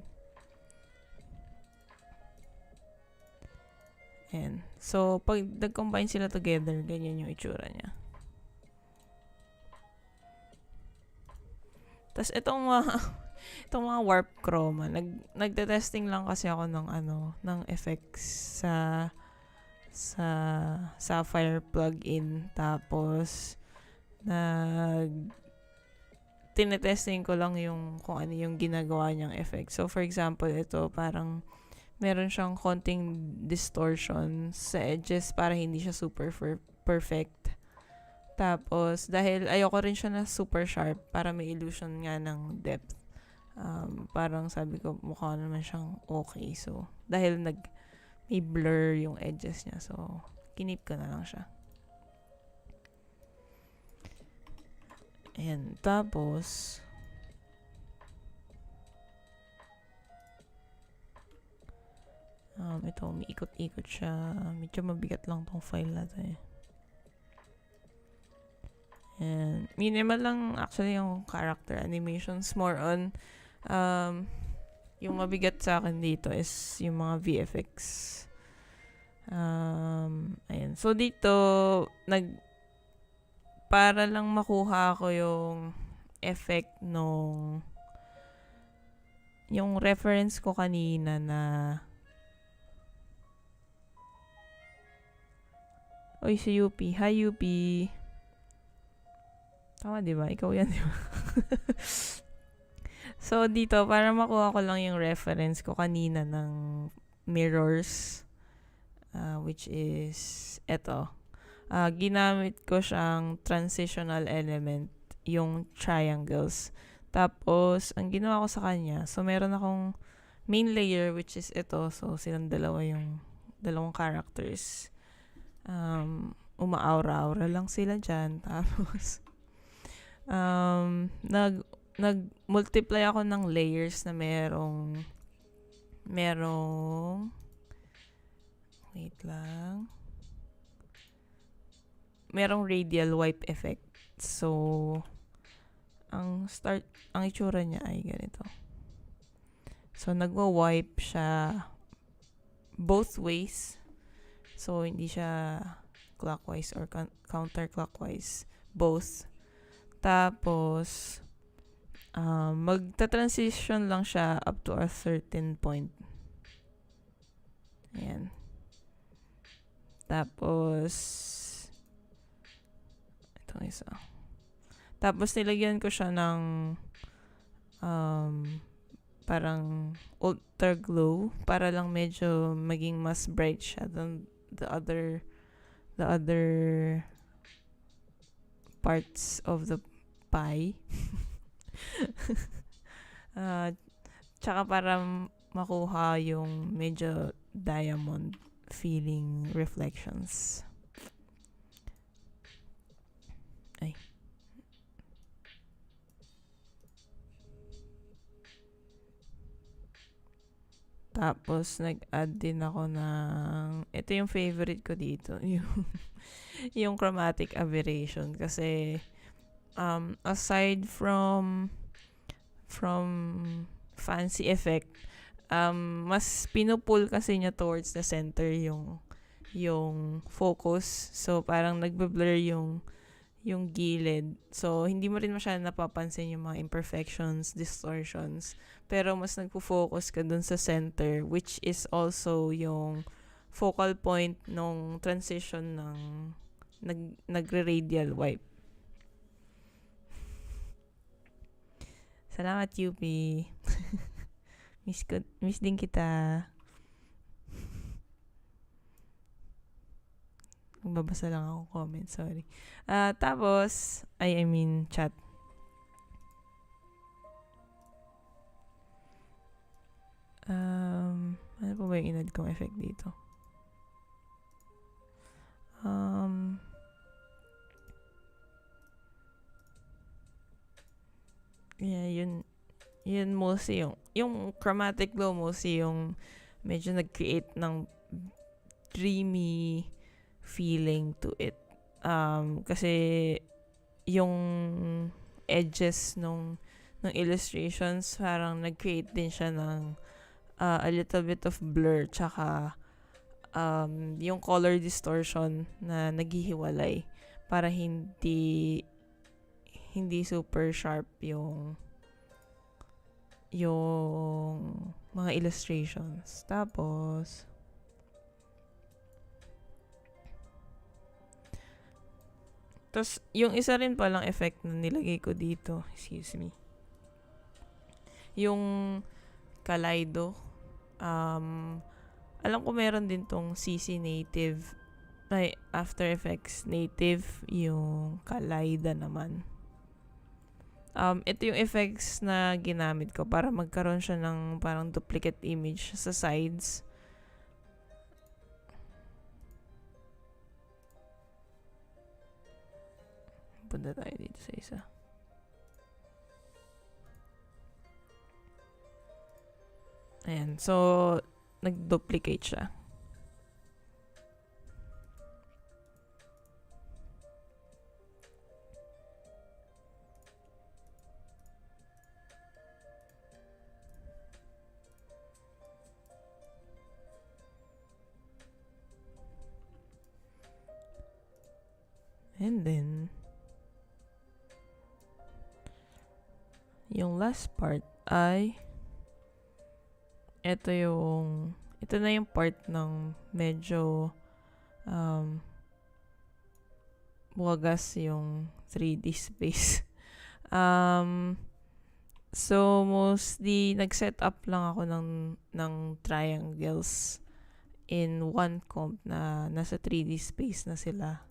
And so, pag nag-combine sila together, ganyan yung itsura niya. Tapos itong mga warp chroma, nagte-testing lang kasi ako ng effects sa Sapphire plugin. Tapos tinetesting ko lang yung kung ano yung ginagawa niyang effect. So for example, ito parang meron siyang konting distortion sa edges para hindi siya super perfect. Tapos, dahil ayoko rin siya na super sharp para may illusion nga ng depth. Parang sabi ko, mukha naman siyang okay. So, dahil may blur yung edges niya. So, kinip ko na lang siya. Ayan. Tapos, ito, umiikot-ikot siya. Medyo mabigat lang tong file na to eh. And minimal lang actually yung character animations. More on yung mabigat sa akin dito is yung mga VFX. Ayan. So dito para lang makuha ko yung effect yung reference ko kanina na oy, si UP. Hi, UP. Tama, di ba? Ikaw yan, di ba? So, dito, para makuha ko lang yung reference ko kanina ng mirrors, which is eto. Ginamit ko siyang transitional element, yung triangles. Tapos, ang ginawa ko sa kanya, so meron akong main layer, which is ito. So, silang yung dalawang characters. Uma-aura-aura lang sila dyan. Tapos, nag-multiply ako ng layers na merong wait lang, merong radial wipe effect. So ang itsura niya ay ganito. So So, nagwa-wipe siya both ways. So, hindi siya clockwise or counterclockwise. Both. Tapos, magta-transition lang siya up to a certain point. Ayan. Tapos, itong isa. Tapos, nilagyan ko siya ng parang ultra glow para lang medyo maging mas bright siya than the other parts of the pie. Tsaka para makuha yung medyo diamond feeling reflections. Ay. Tapos, nag-add din ako ng, ito yung favorite ko dito, yung chromatic aberration. Kasi, aside from fancy effect, mas pinupull kasi niya towards the center yung focus. So, parang nagbe-blur yung gilid. So, hindi mo rin masyadong napapansin yung mga imperfections, distortions. Pero, mas nagpo-focus ka dun sa center, which is also yung focal point nung transition ng nagre-radial wipe. Salamat, UP. Miss din kita. Magbabasa lang ako comment, sorry. Tapos, I mean chat. Ano po ba yung inad kong effect dito? Yeah, yun mostly yung chromatic glow mostly yung medyo nag-create ng dreamy feeling to it. Kasi yung edges nung illustrations parang nag-create din siya ng a little bit of blur tsaka yung color distortion na naghihiwalay para hindi super sharp yung mga illustrations. Tapos yung isa rin palang effect na nilagay ko dito, excuse me, yung Kaleido. Alam ko meron din tong CC native, ay After Effects native, yung Kaleida naman. Ito yung effects na ginamit ko para magkaroon siya ng parang duplicate image sa sides. Punta tayo dito sa isa. Ayan. So, nag-duplicate siya. And then, yung last part ay ito na yung part ng medyo wagas yung 3D space. So mostly nag-set up lang ako ng triangles in one comp na nasa 3D space na sila.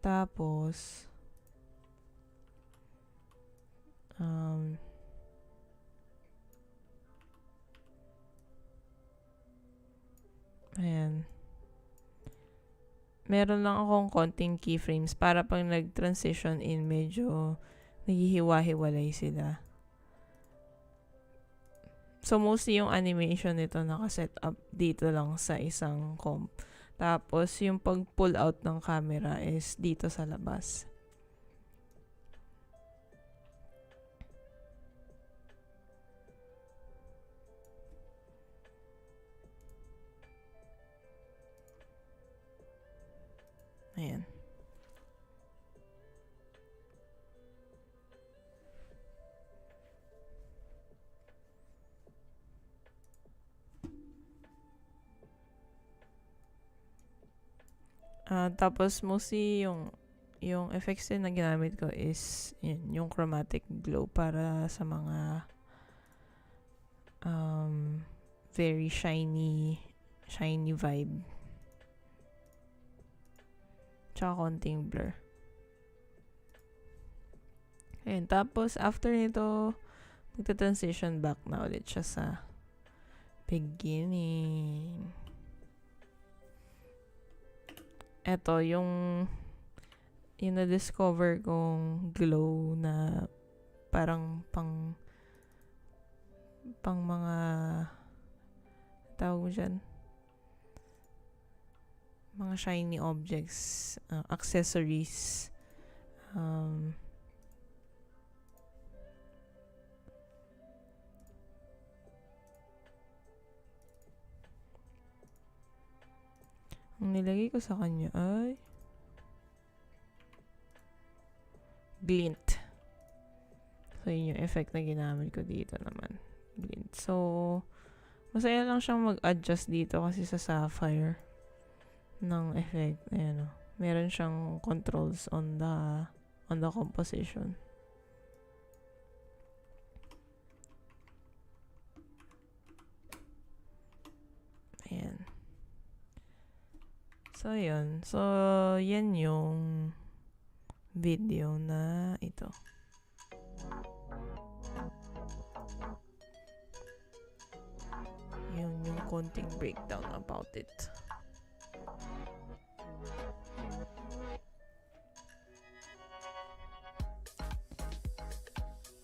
Tapos ayan. Meron lang akong konting keyframes para pag nag-transition in, medyo naghihiwa-hiwalay sila. So, mostly yung animation nito nakaset up dito lang sa isang comp. Tapos, yung pag-pull out ng camera is dito sa labas. Tapos mostly yung effects din na ginamit ko is yung chromatic glow para sa mga very shiny vibe. Tsaka konting blur. Ayun, tapos after nito, magta-transition back na ulit siya sa beginning. Eto, yung na-discover kong glow na parang pang mga tawag mo dyan, mga shiny objects, accessories, ang nilagay ko sa kanya ay glint. So, yun yung effect na ginamit ko dito naman. Glint. So, masaya lang siyang mag-adjust dito kasi sa sapphire ng effect. Ayan o. Meron siyang controls on the composition. Ayan. So, yun. So, yan yung video na ito. Yun yung konting breakdown about it.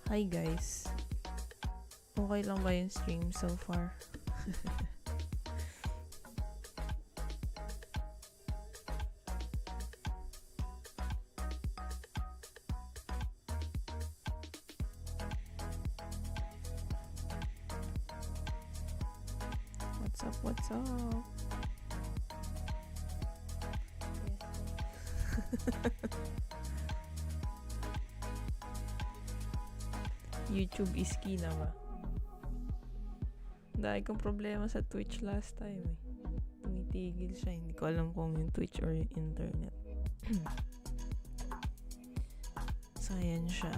Hi guys. Okay lang ba yung stream so far? What's up? YouTube is key na ba? Dahil kong problema sa Twitch last time eh. Tumitigil siya. Hindi ko alam kung yung Twitch or yung internet. So, ayan siya.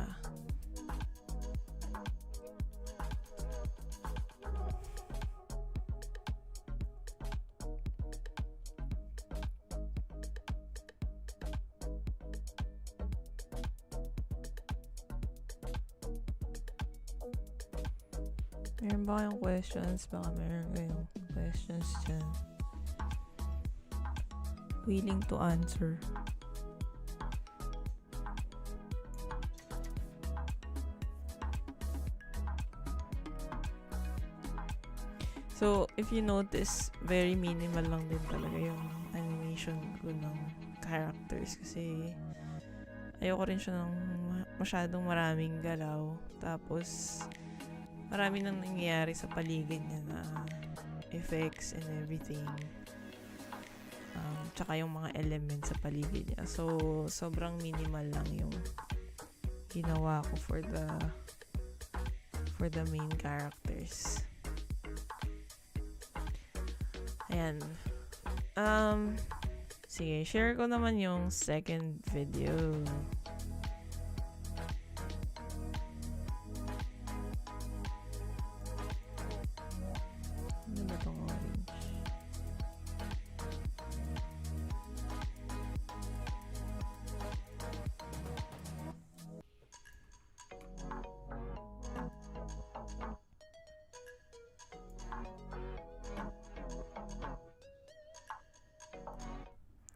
Meron ba kayong questions? Baka meron kayong questions dyan. Willing to answer. So, if you notice, very minimal lang din talaga yung animation ko ng characters kasi ayoko rin siya ng masyadong maraming galaw. Tapos, marami nang nangyayari sa paligid niya na effects and everything. Tsaka yung mga elements sa paligid niya. So, sobrang minimal lang yung ginawa ko for the main characters. Ayan. Sige, share ko naman yung second video. Ano ba itong orange?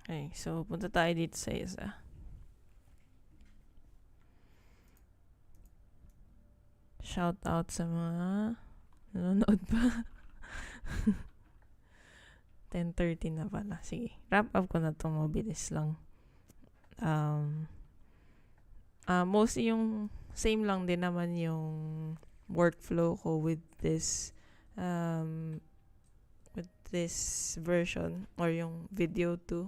Okay, so punta tayo dito sa isa. Shout out sa mga nanonood pa. 10:30 na pala. Sige, wrap up ko na to, mabilis lang. Mostly yung same lang din naman yung workflow ko with this version or yung video 2.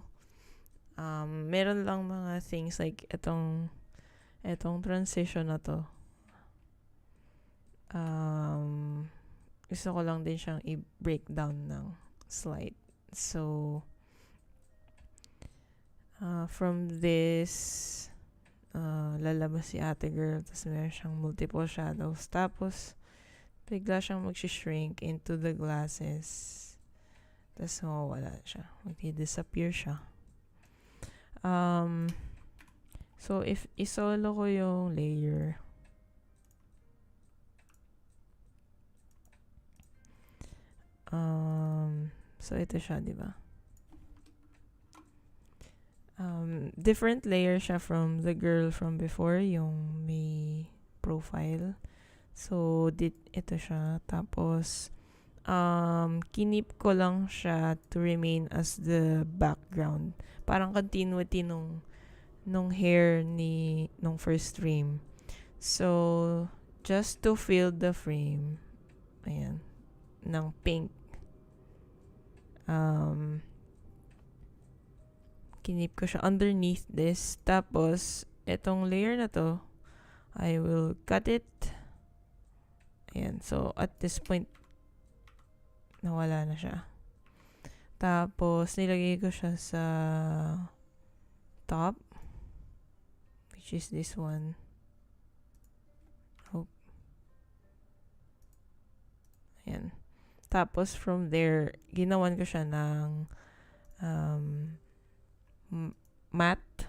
Meron lang mga things like etong transition na to. Gusto ko lang din siyang i-break down ng slide. So, From this, lalabas si ate girl, tapos meron siyang multiple shadows. Tapos, bigla siyang mag-shrink into the glasses. Tapos, mawawala siya. Mag-disappear siya. So, if isolo ko yung layer, so ito siya, di ba? Different layer siya from the girl from before, yung may profile. So, ito siya. Tapos, kinip ko lang siya to remain as the background. Parang continuity nung hair nung first frame. So, just to fill the frame, ayan, ng pink, kinip ko siya underneath this. Tapos, etong layer na to, I will cut it. Ayan, so at this point, nawala na siya. Tapos, nilagay ko siya sa top, which is this one. Ayan. Tapos, from there, ginawan ko siya ng matte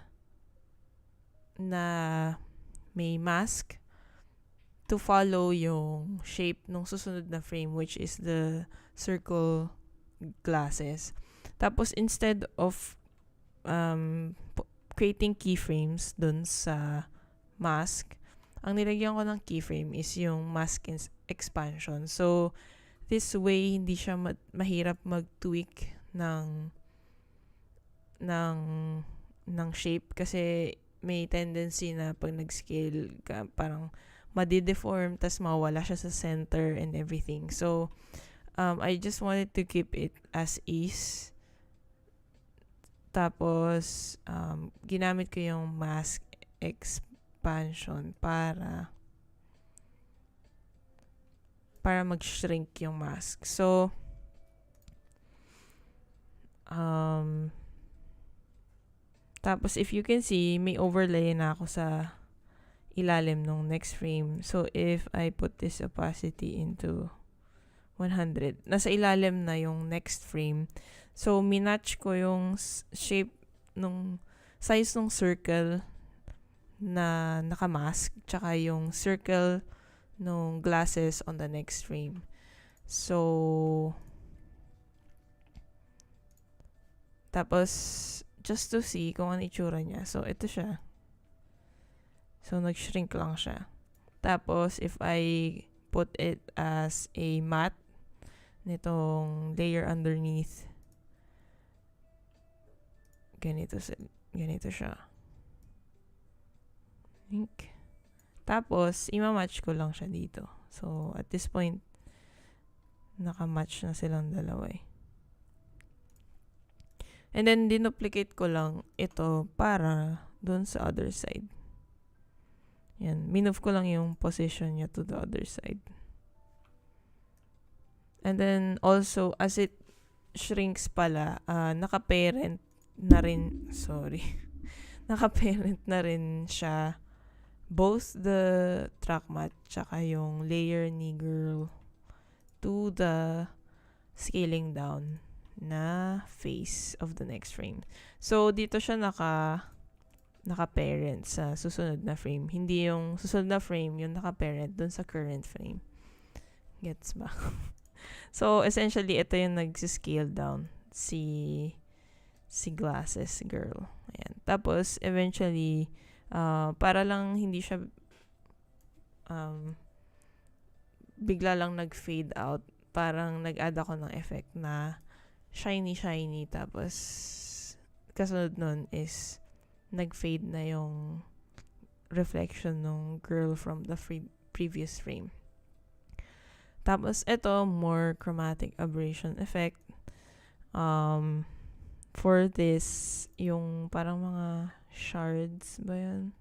na may mask to follow yung shape ng susunod na frame, which is the circle glasses. Tapos, instead of creating keyframes dun sa mask, ang nilagyan ko ng keyframe is yung mask expansion. So, this way, hindi siya mahirap mag-tweak ng shape kasi may tendency na pag nag-scale ka, parang madi-deform, tas mawala siya sa center and everything. So, I just wanted to keep it as is. Tapos, ginamit ko yung mask expansion para mag-shrink yung mask. So, tapos if you can see, may overlay na ako sa ilalim ng next frame. So, if I put this opacity into 100, nasa ilalim na yung next frame. So, minatch ko yung shape nung size ng circle na nakamask, tsaka yung circle nung glasses on the next frame. So, tapos, just to see kung ano itsura niya. So, ito siya. So, nag-shrink lang siya. Tapos, if I put it as a matte, nitong layer underneath, ganito siya. Tapos, ima-match ko lang siya dito. So, at this point, naka-match na silang dalawa eh. And then, dinuplicate ko lang ito para dun sa other side. Yan. Minove ko lang yung position niya to the other side. And then, also, as it shrinks pala, naka-parent na rin, naka-parent na rin siya both the track mat tsaka yung layer ni girl to the scaling down na face of the next frame. So, dito siya naka-parent sa susunod na frame. Hindi yung susunod na frame yung naka-parent dun sa current frame. Gets ba? So, essentially, ito yung nag-scale down si glasses girl. Ayan. Tapos, eventually, para lang hindi siya bigla lang nag-fade out, parang nag-add ako ng effect na shiny tapos kasunod nun is nag-fade na yung reflection ng girl from the previous frame. Tapos ito, more chromatic aberration effect. For this, yung parang mga shards ba yun?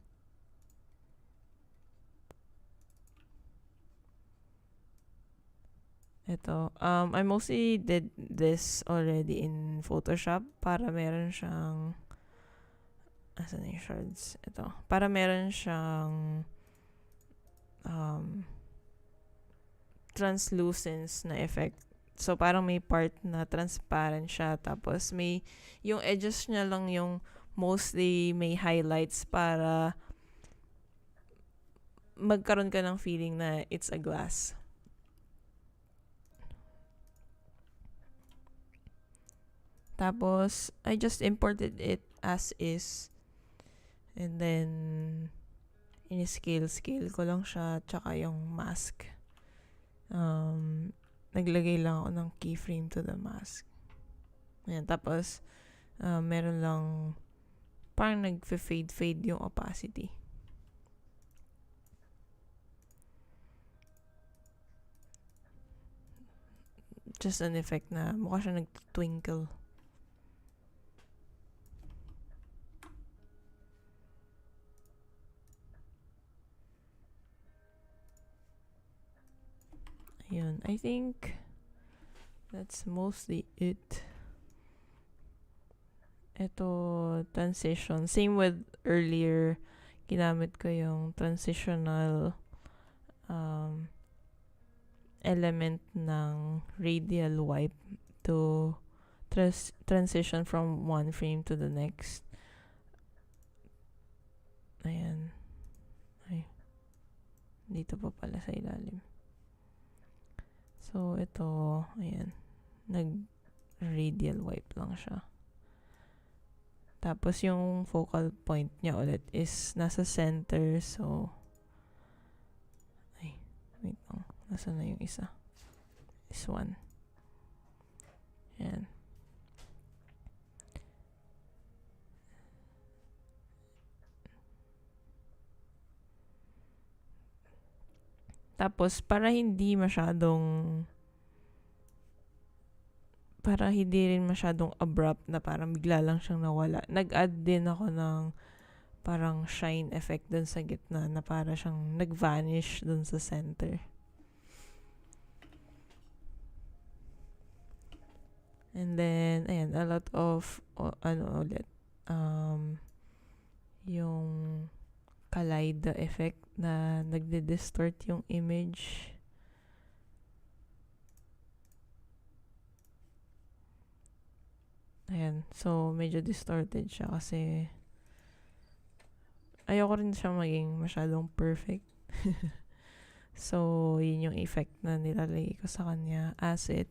Ito. I mostly did this already in Photoshop para meron siyang asan yung shards? Ito. Para meron siyang translucence na effect. So, parang may part na transparent siya. Tapos, yung edges niya lang yung mostly may highlights para magkaroon ka ng feeling na it's a glass. Tapos, I just imported it as is. And then, in-scale ko lang siya. Tsaka yung mask. Naglagay lang ako ng keyframe to the mask. Ayan, tapos, meron lang, parang nag-fade yung opacity. Just an effect na mukha siya nag-twinkle. Ayun, I think that's mostly it. Ito, transition. Same with earlier, ginamit ko yung transitional element ng radial wipe to transition from one frame to the next. Ayan. Ay. Dito pa pala sa ilalim. So, ito, ayan. Nag-radial wipe lang siya. Tapos, yung focal point niya ulit is nasa center. So, ay, wait lang. Nasaan na yung isa? This one. Ayan. Tapos, para hindi rin masyadong abrupt na parang bigla lang siyang nawala. Nag-add din ako ng parang shine effect dun sa gitna na para siyang nag-vanish dun sa center. And then, ayan, a lot of, yung Kaleido effect na nagde-distort yung image. Ayan. So, medyo distorted siya kasi ayoko rin siya maging masyadong perfect. So, yun yung effect na nilalagay ko sa kanya as it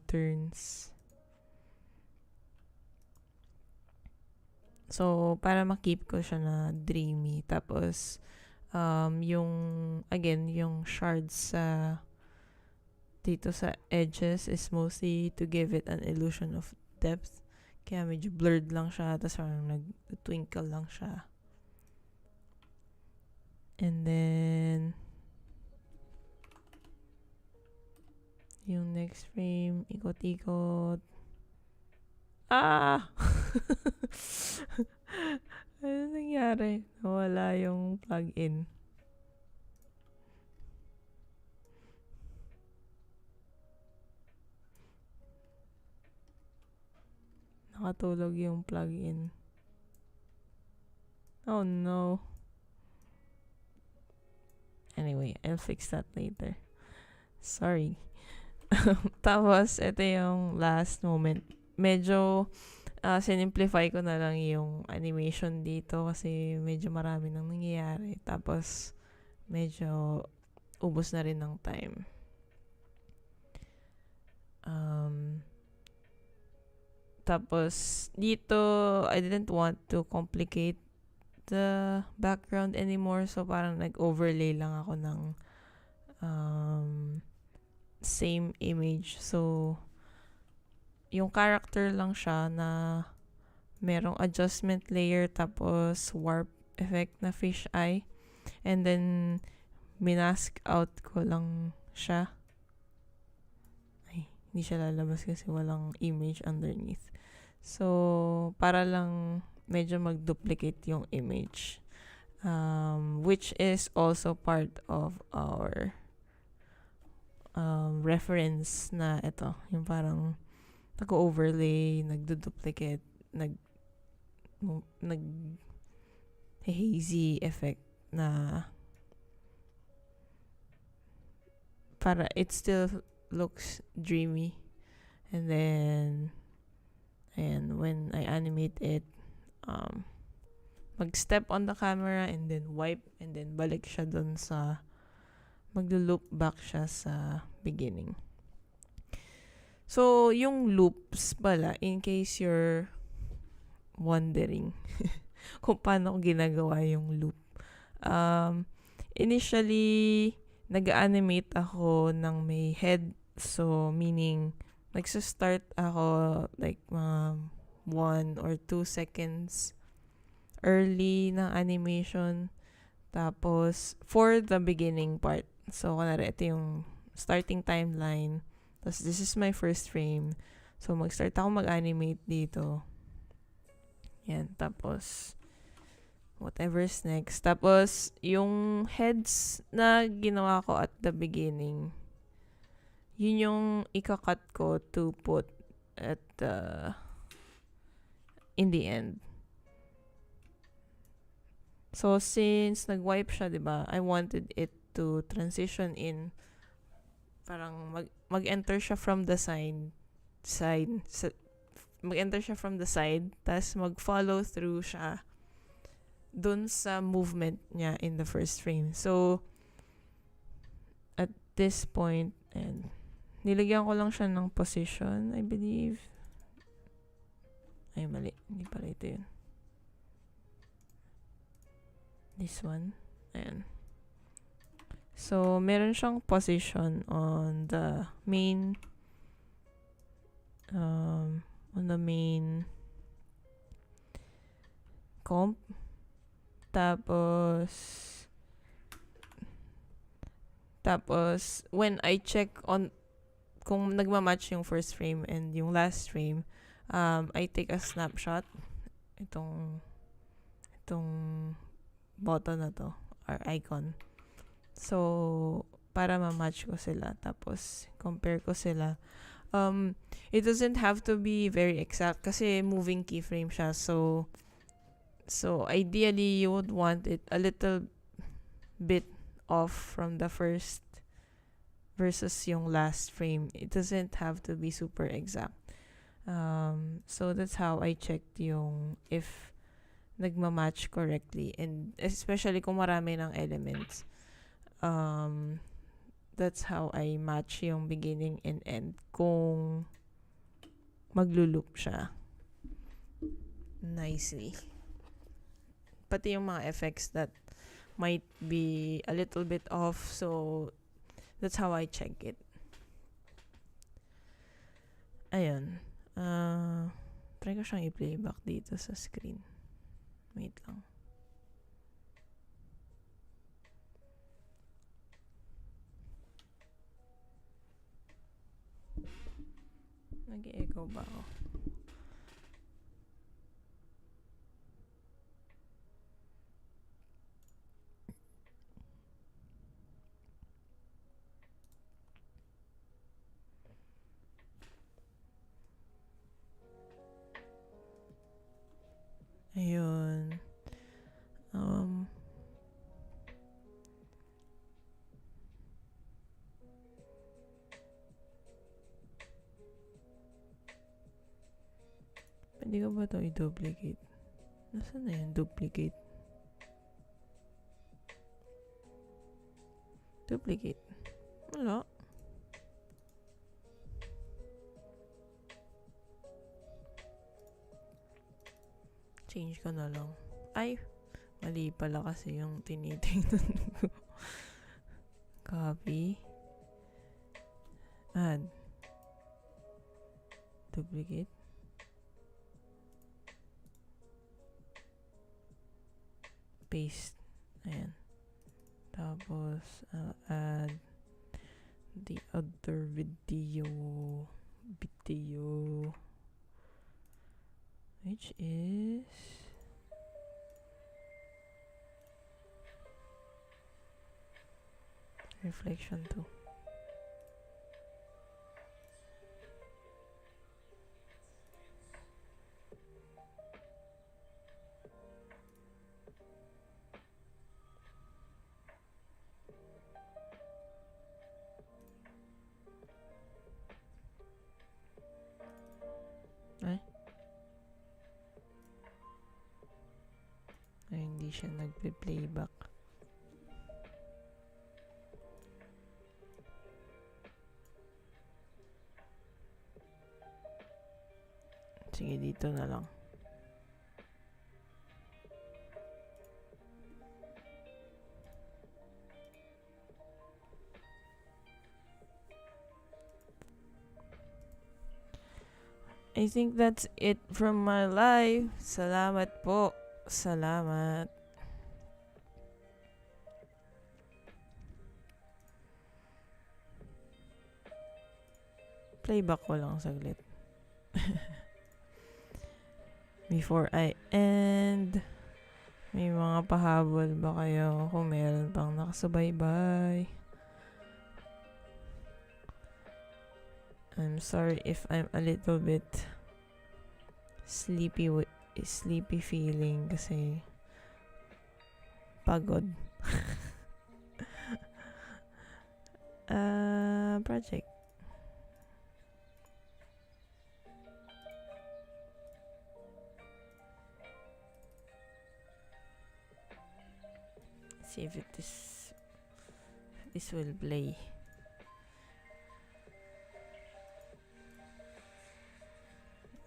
turns. So, para makip ko siya na dreamy. Tapos, yung shards dito sa edges is mostly to give it an illusion of depth. Kaya medyo blurred lang siya. Tapos parang nag-twinkle lang siya. And then, yung next frame, ikot-ikot. Ah! Ano nangyari? Nawala yung plug-in. Nakatulog yung plug-in. Oh no. Anyway, I'll fix that later. Sorry. Tapos, ito yung last moment. Medyo sinimplify ko na lang yung animation dito kasi medyo marami nang nangyayari. Tapos, medyo ubos na rin ng time. Tapos, dito, I didn't want to complicate the background anymore. So, parang nag-overlay lang ako ng same image. So, yung character lang siya na merong adjustment layer tapos warp effect na fish eye. And then, minask out ko lang siya. Ay, hindi siya lalabas kasi walang image underneath. So, para lang medyo mag-duplicate yung image. Which is also part of our reference na ito. Yung parang nag-overlay, nag-duplicate, nag hazy effect na para it still looks dreamy. And then, ayan, when I animate it, mag-step on the camera and then wipe and then balik siya dun sa, maglo-loop back siya sa beginning. So, yung loops pala, in case you're wondering kung paano ko ginagawa yung loop. Initially, nag-animate ako ng may head. So, meaning, nagsa-start ako like 1 or 2 seconds early ng animation. Tapos, for the beginning part. So, kunwari, ito yung starting timeline. Tapos, this is my first frame. So, mag-start ako mag-animate dito. Yan. Tapos, whatever's next. Tapos, yung heads na ginawa ko at the beginning, yun yung ika-cut ko to put at in the end. So, since nag-wipe siya, diba, I wanted it to transition in, parang mag-enter siya from the mag-enter siya from the side, tas mag-follow through siya dun sa movement niya in the first frame. So, at this point, and nilagyan ko lang siya ng position, I believe. Ay, mali. Hindi pala ito yun. This one. Ayan. So, meron siyang position on the main comp. Tapos, when I check on kung nagmamatch yung first frame and yung last frame, I take a snapshot. Itong button na to, or icon. So, para ma-match ko sila. Tapos, compare ko sila. It doesn't have to be very exact kasi moving keyframe siya. So ideally, you would want it a little bit off from the first versus yung last frame. It doesn't have to be super exact. So that's how I checked yung if nagma-match correctly, and especially kung marami ng elements. That's how I match yung beginning and end kung maglo-loop siya nicely. Pati yung mga effects that might be a little bit off, so that's how I check it. Ayun. Try ko siyang i-playback dito sa screen. Wait lang. Nag-echo ba ako? Ayun. Pwede ko ba ito i-duplicate? Nasaan na yun? Duplicate. Wala. Change ko na lang. Ay, mali pala kasi yung tinitingnan ko. Copy. Add. Duplicate. Paste. Ayan. Tapos, I'll add the other video, which is reflection 2. siya nagpe-playback. Sige, dito na lang. I think that's it from my life. Salamat po. Salamat. Playback ko lang saglit. Before I end, may mga pahabol ba kayo kung meron pang nakasubaybay? I'm sorry if I'm a little bit sleepy feeling kasi pagod. Project. See if this will play.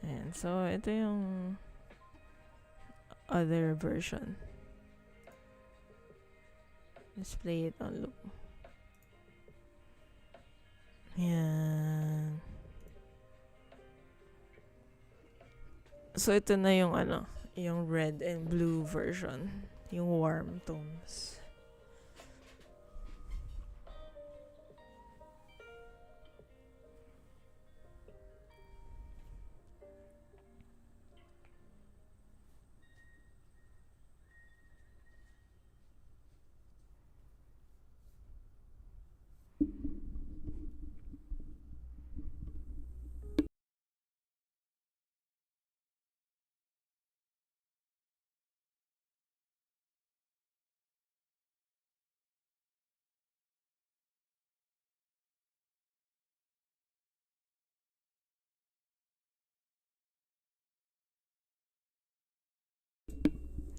And so ito yung other version. Let's play it on loop. Yan. So ito na yung yung red and blue version, yung warm tones.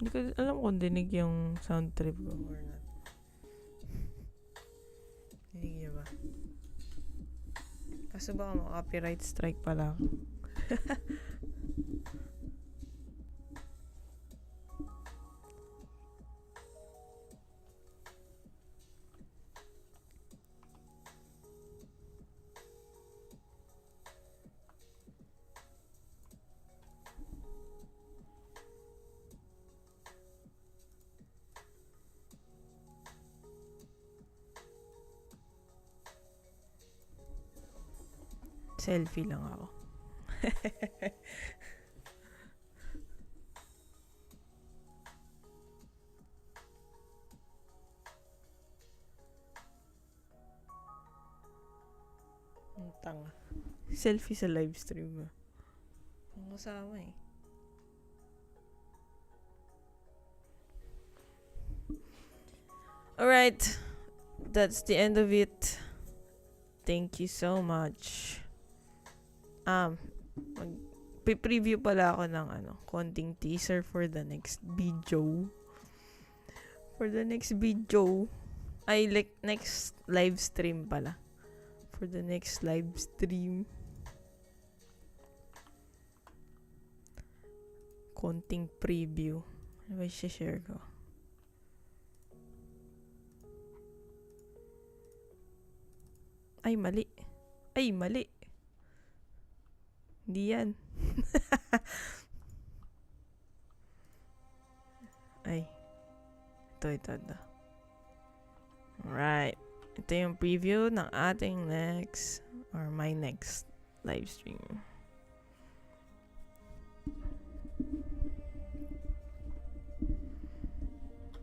Hindi ko alam kung dinig yung sound trip ko or not. Dinig niya ba? Kaso baka copyright strike pala ako. Selfie lang ako. Ang tanga. Selfie sa live stream ba? Ang kasama eh. Alright. That's the end of it. Thank you so much. Preview pala ako ng konting teaser for the next video. Ay, like, next live stream pala. For the next live stream. Konting preview. Ano ba i-share ko? Ay, mali. Hindi yan. Ay. Ito. Alright. Ito yung preview ng ating my next live stream.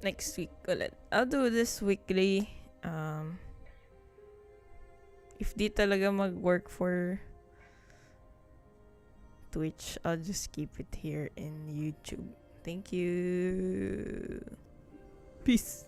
Next week ulit. I'll do this weekly. If di talaga mag-work for Twitch, I'll just keep it here in YouTube. Thank you. Peace.